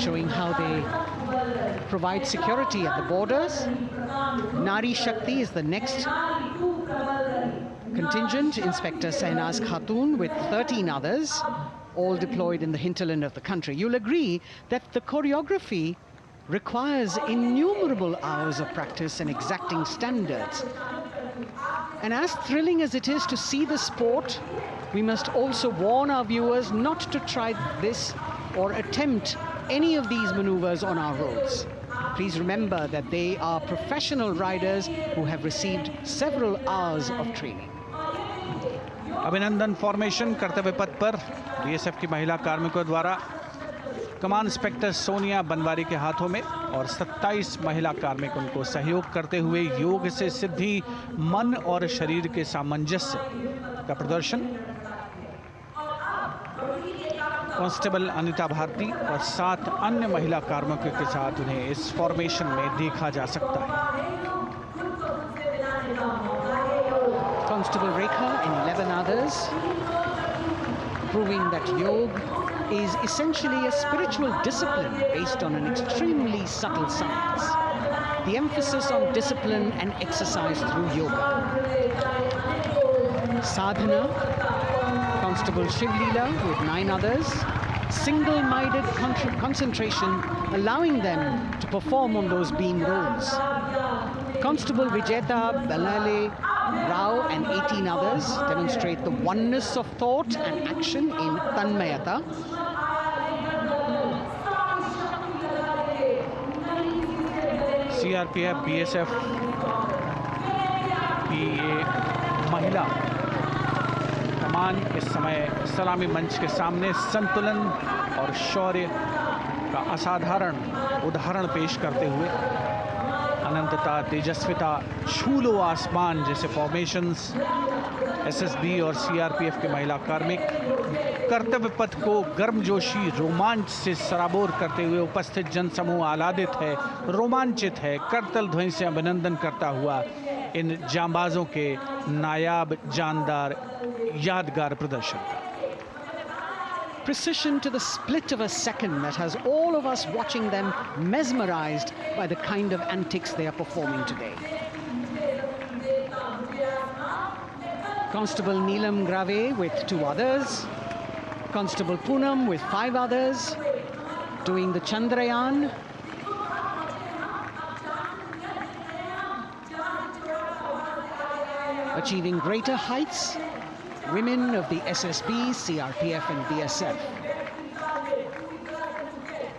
showing how they provide security at the borders. Nari Shakti is the next contingent, Inspector Sainaz Khatun with 13 others, all deployed in the hinterland of the country. You'll agree that the choreography requires innumerable hours of practice and exacting standards. And as thrilling as it is to see the sport, we must also warn our viewers not to try this or attempt any of these maneuvers on our roads. Please remember that they are professional riders who have received several hours of training. अभिनंदन formation कर्तव्य पथ पर BSF की महिला कार्मिकों द्वारा कमान inspector Sonia Banwari के हाथों में और 27 महिला कार्मिक उनको सहयोग करते हुए योग से सिद्धि मन और शरीर के सामंजस्य का प्रदर्शन। कांस्टेबल अनिता भारती और 7 अन्य महिला कार्मिकों के साथ उन्हें इस फॉर्मेशन में देखा जा सकता है। Constable Rekha and 11 others, proving that yoga is essentially a spiritual discipline based on an extremely subtle science. The emphasis on discipline and exercise through yoga. Sadhana, Constable Shivleela with 9 others, single-minded concentration, allowing them to perform on those beam roles. Constable Vijeta Balale Rao and 18 others demonstrate the oneness of thought and action in Tanmayata. CRPF BSF की ये महिला कमान इस समय सलामी मंच के सामने संतुलन और शौर्य का असाधारण उदाहरण पेश करते हुए अनंतता, तेजस्विता, छू लो आसमान जैसे फॉर्मेशंस एसएसबी और सीआरपीएफ के महिला कार्मिक कर्तव्य पथ को गर्मजोशी रोमांच से सराबोर करते हुए उपस्थित जनसमूह आह्लादित है, रोमांचित है, करतल ध्वनि से अभिनंदन करता हुआ इन जांबाजों के नायाब, जानदार, यादगार प्रदर्शन का। Precision to the split of a second that has all of us watching them mesmerized by the kind of antics they are performing today. Constable Neelam Grave with 2 others, Constable Poonam with 5 others, doing the Chandrayaan. Achieving greater heights, women of the SSB, CRPF and BSF.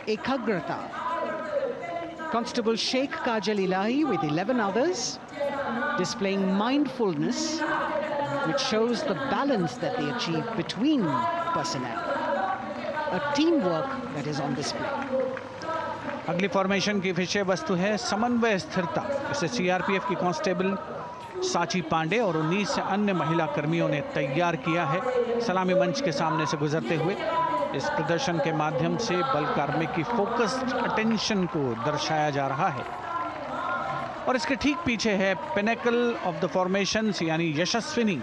Ekagrata. Constable Sheikh Kajal Ilahi with 11 others, displaying mindfulness, which shows the balance that they achieve between personnel. A teamwork that is on display. अगली formation की विषय वस्तु है समन्वय स्थिरता। इसे CRPF की constable साची पांडे और 19 अन्य महिला कर्मियों ने तैयार किया है। सलामी मंच के सामने से गुजरते हुए इस प्रदर्शन के माध्यम से बल कार्मिक की फोकस्ड अटेंशन को दर्शाया जा रहा है और इसके ठीक पीछे है पिनेकल ऑफ द फॉर्मेशंस यानी यशस्विनी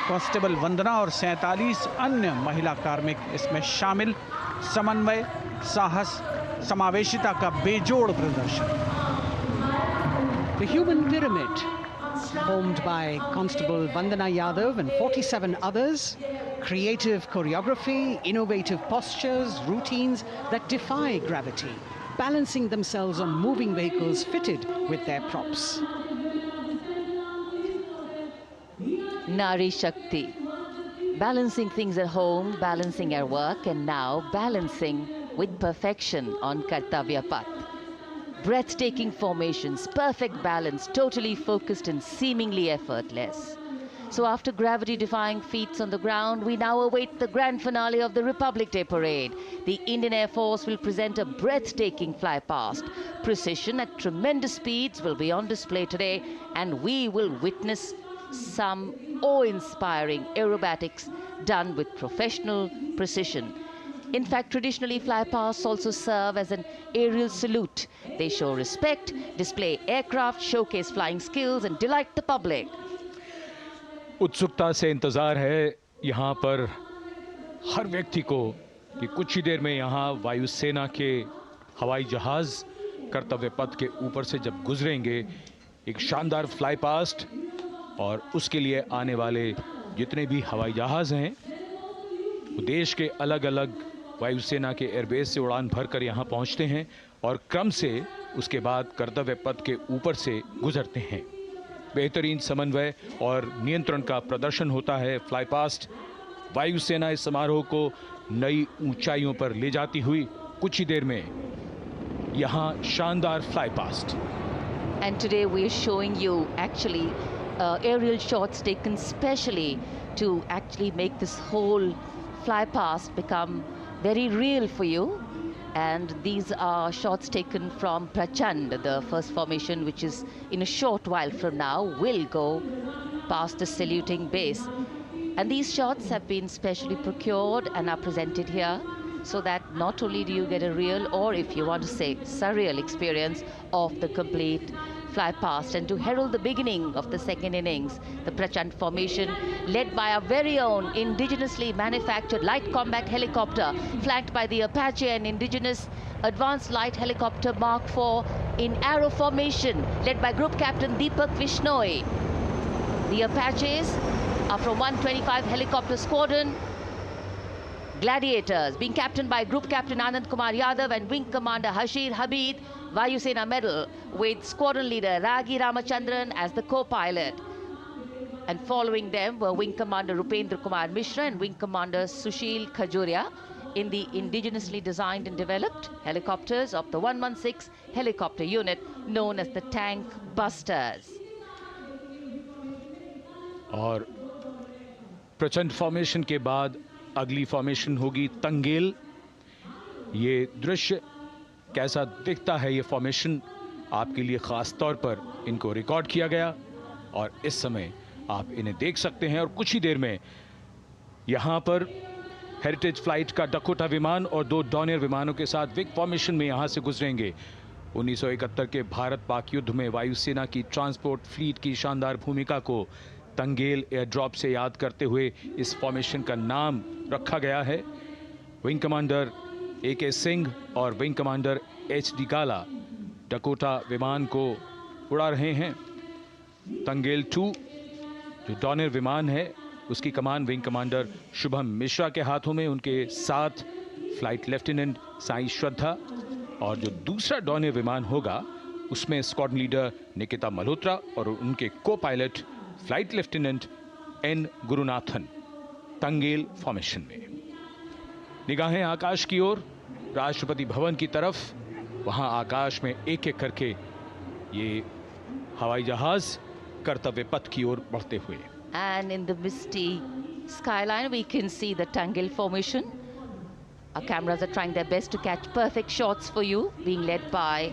कांस्टेबल वंदना और 47 अन्य महिला कार्मिक इसमें शामिल। समन्वय, साहस, समावेशिता का बेजोड़ प्रदर्शन। The human pyramid, formed by Constable Vandana Yadav and 47 others, creative choreography, innovative postures, routines that defy gravity, balancing themselves on moving vehicles fitted with their props. Nari Shakti, balancing things at home, balancing at work, and now balancing with perfection on kartavyapath. Breathtaking formations, perfect balance, totally focused and seemingly effortless. So after gravity-defying feats on the ground, we now await the grand finale of the Republic Day parade. The Indian Air Force will present a breathtaking fly-past. Precision at tremendous speeds will be on display today, and we will witness some awe-inspiring aerobatics done with professional precision. In fact, traditionally, flypasts also serve as an aerial salute. They show respect, display aircraft, showcase flying skills, and delight the public. उत्सुकता से इंतजार है यहाँ पर हर व्यक्ति को कि कुछ ही देर में यहाँ वायुसेना के हवाई जहाज कर्तव्य पथ के ऊपर से जब गुजरेंगे, एक शानदार फ्लाई पास्ट और उसके लिए आने वाले जितने भी हवाई जहाज हैं वो देश के अलग अलग वायुसेना के एयरबेस से उड़ान भरकर यहाँ पहुँचते हैं और क्रम से उसके बाद कर्तव्य पथ के ऊपर से गुजरते हैं। बेहतरीन समन्वय और नियंत्रण का प्रदर्शन होता है। फ्लाई पास्ट वायुसेना इस समारोह को नई ऊंचाइयों पर ले जाती हुई कुछ ही देर में यहाँ शानदार fly past. And today we are showing you actually aerial shots taken specially to actually make this whole fly past become very real for you. And these are shots taken from Prachand, the first formation, which is in a short while from now will go past the saluting base. And these shots have been specially procured and are presented here so that not only do you get a real, or if you want to say surreal experience of the complete fly past, and to herald the beginning of the second innings, the Prachand formation led by our very own indigenously manufactured light combat helicopter flanked by the Apache and indigenous advanced light helicopter Mark IV in arrow formation led by Group Captain Deepak Vishnoi. The Apaches are from 125 helicopter squadron. Gladiators being captained by Group Captain Anand Kumar Yadav and Wing Commander Hashir Habib, Vayu Sena medal, with Squadron Leader Ragi Ramachandran as the co-pilot. And following them were Wing Commander Rupendra Kumar Mishra and Wing Commander Sushil Khajuria in the indigenously designed and developed helicopters of the 116 helicopter unit known as the Tank Busters. और प्रचंड formation के बाद अगली formation होगी तंगेल। ये दृश्य कैसा दिखता है, ये फॉर्मेशन आपके लिए खास तौर पर इनको रिकॉर्ड किया गया और इस समय आप इन्हें देख सकते हैं। और कुछ ही देर में यहाँ पर हेरिटेज फ्लाइट का डकोटा विमान और 2 डॉनियर विमानों के साथ विग फॉर्मेशन में यहाँ से गुजरेंगे। 1971 के भारत पाक युद्ध में वायुसेना की ट्रांसपोर्ट फ्लीट की शानदार भूमिका को तंगेल एयर ड्रॉप से याद करते हुए इस फॉर्मेशन का नाम रखा गया है। विंग कमांडर AK सिंह और विंग कमांडर HD गाला डकोटा विमान को उड़ा रहे हैं। तंगेल 2 जो डॉनियर विमान है उसकी कमान विंग कमांडर शुभम मिश्रा के हाथों में, उनके साथ फ्लाइट लेफ्टिनेंट साई श्रद्धा, और जो दूसरा डॉनियर विमान होगा उसमें स्क्वाड्रन लीडर निकिता मल्होत्रा और उनके को pilot flight lieutenant N Gurunathan. Tangail formation में निगाहें आकाश की ओर, राष्ट्रपति भवन की तरफ। वहां आकाश में एक एक करके ये हवाई जहाज कर्तव्य पथ की ओर बढ़ते हुए। And in the misty skyline we can see the Tangel formation. Our cameras are trying their best to catch perfect shots for you, being led by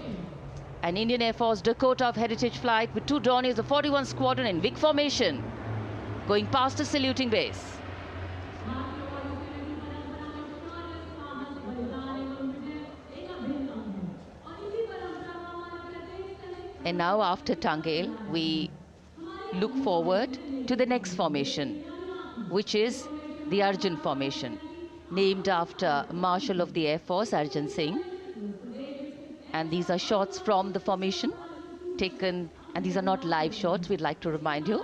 an Indian Air Force Dakota of Heritage Flight with 2 Dorniers of 41 Squadron in big formation, going past the saluting base. And now after Tangel, we look forward to the next formation, which is the Arjun formation, named after Marshal of the Air Force Arjun Singh. And these are shots from the formation taken, and these are not live shots, we'd like to remind you.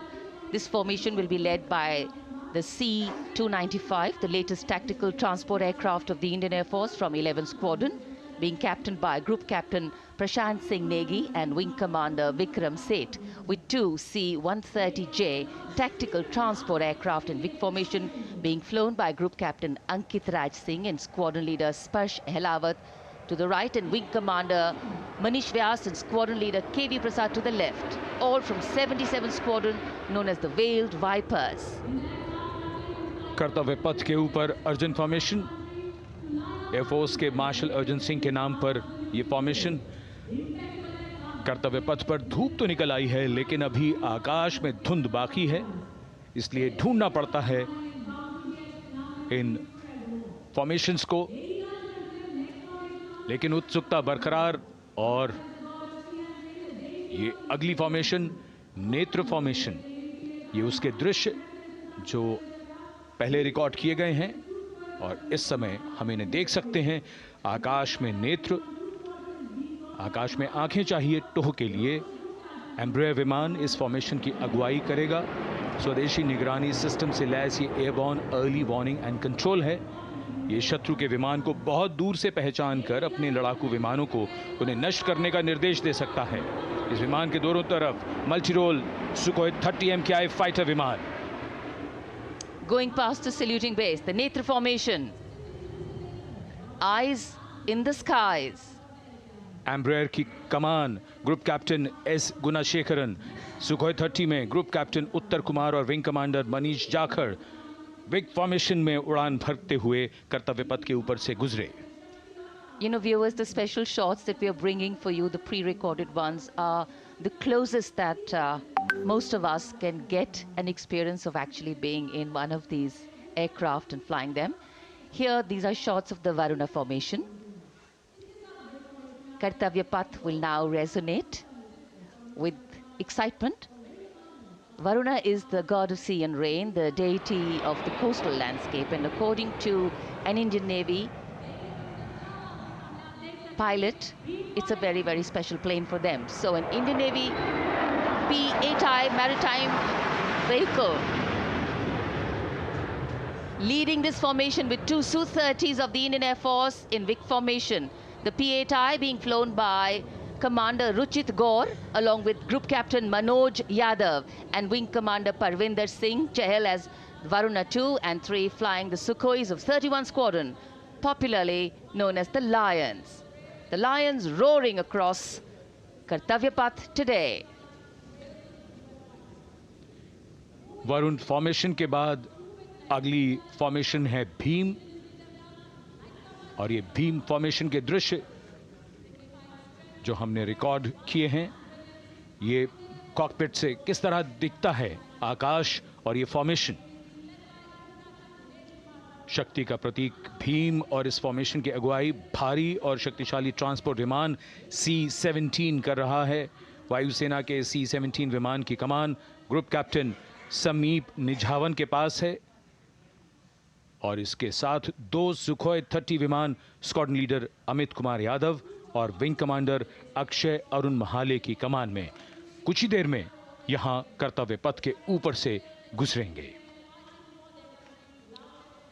This formation will be led by the C-295, the latest tactical transport aircraft of the Indian Air Force from 11th Squadron, being captained by Group Captain Prashant Singh Negi and Wing Commander Vikram Seth, with 2 C-130J tactical transport aircraft in big formation being flown by Group Captain Ankit Raj Singh and Squadron Leader Sparsh Helawat to the right, and Wing Commander Manish Vyas and Squadron Leader KV Prasad to the left, all from 77th Squadron known as the Veiled Vipers. कर्तव्य पथ के ऊपर Arjun formation, air force के martial Arjun Singh के नाम पर यह formation. कर्तव्य पथ पर धूप तो निकल आई है लेकिन अभी आकाश में धुंध बाकी है, इसलिए ढूंढना पड़ता है इन फॉर्मेशंस को, लेकिन उत्सुकता बरकरार। और ये अगली फॉर्मेशन नेत्र फॉर्मेशन, ये उसके दृश्य जो पहले रिकॉर्ड किए गए हैं और इस समय हम इन्हें देख सकते हैं। आकाश में नेत्र, आकाश में आंखें चाहिए टोह के लिए। एम्ब्रेयर विमान इस फॉर्मेशन की अगुवाई करेगा। स्वदेशी निगरानी सिस्टम से लैस ये airborne early warning and control है। ये शत्रु के विमान को बहुत दूर से पहचान कर अपने लड़ाकू विमानों को उन्हें नष्ट करने का निर्देश दे सकता है। इस विमान के दोनों तरफ multi role Sukhoi 30 MKI fighter विमान। Going past the saluting base, the Netra formation, eyes in the skies, Embraer की कमान ग्रुप कैप्टन एस गुणाशेखरन, सुखोई 30 में ग्रुप कैप्टन उत्तर कुमार और wing commander Manish Jakhar wing formation में उड़ान भरते हुए कर्तव्य पथ के ऊपर से गुजरे। You know, viewers, the special shots that we are bringing for you, the pre-recorded ones, are the closest that most of us can get an experience of actually being in one of these aircraft and flying them. Here, these are shots of the Varuna formation. Kartavyapath will now resonate with excitement. Varuna is the god of sea and rain, the deity of the coastal landscape, and according to an Indian Navy pilot, it's a very, very special plane for them. So an Indian Navy P-8I maritime vehicle leading this formation with two Su-30s of the Indian Air Force in Vic formation. The P-8I being flown by Commander Ruchit Gaur along with Group Captain Manoj Yadav and Wing Commander Parvinder Singh Chahal as Varuna 2 and 3 flying the Sukhois of 31 Squadron, popularly known as the Lions. The Lions roaring across Kartavyapath today. Varun formation के बाद अगली formation है भीम, और ये Bhim formation के दृश्य जो हमने रिकॉर्ड किए हैं, ये कॉकपिट से किस तरह दिखता है आकाश और ये फॉर्मेशन। शक्ति का प्रतीक भीम और इस फॉर्मेशन की अगुवाई भारी और शक्तिशाली ट्रांसपोर्ट विमान C-17 कर रहा है। वायुसेना के C-17 विमान की कमान ग्रुप कैप्टन समीप निझावन के पास है और इसके साथ दो सुखोई 30 विमान स्क्वाड्रन लीडर अमित कुमार यादव और विंग कमांडर अक्षय अरुण महाले की कमान में कुछ ही देर में यहां कर्तव्य पथ के ऊपर से गुजरेंगे।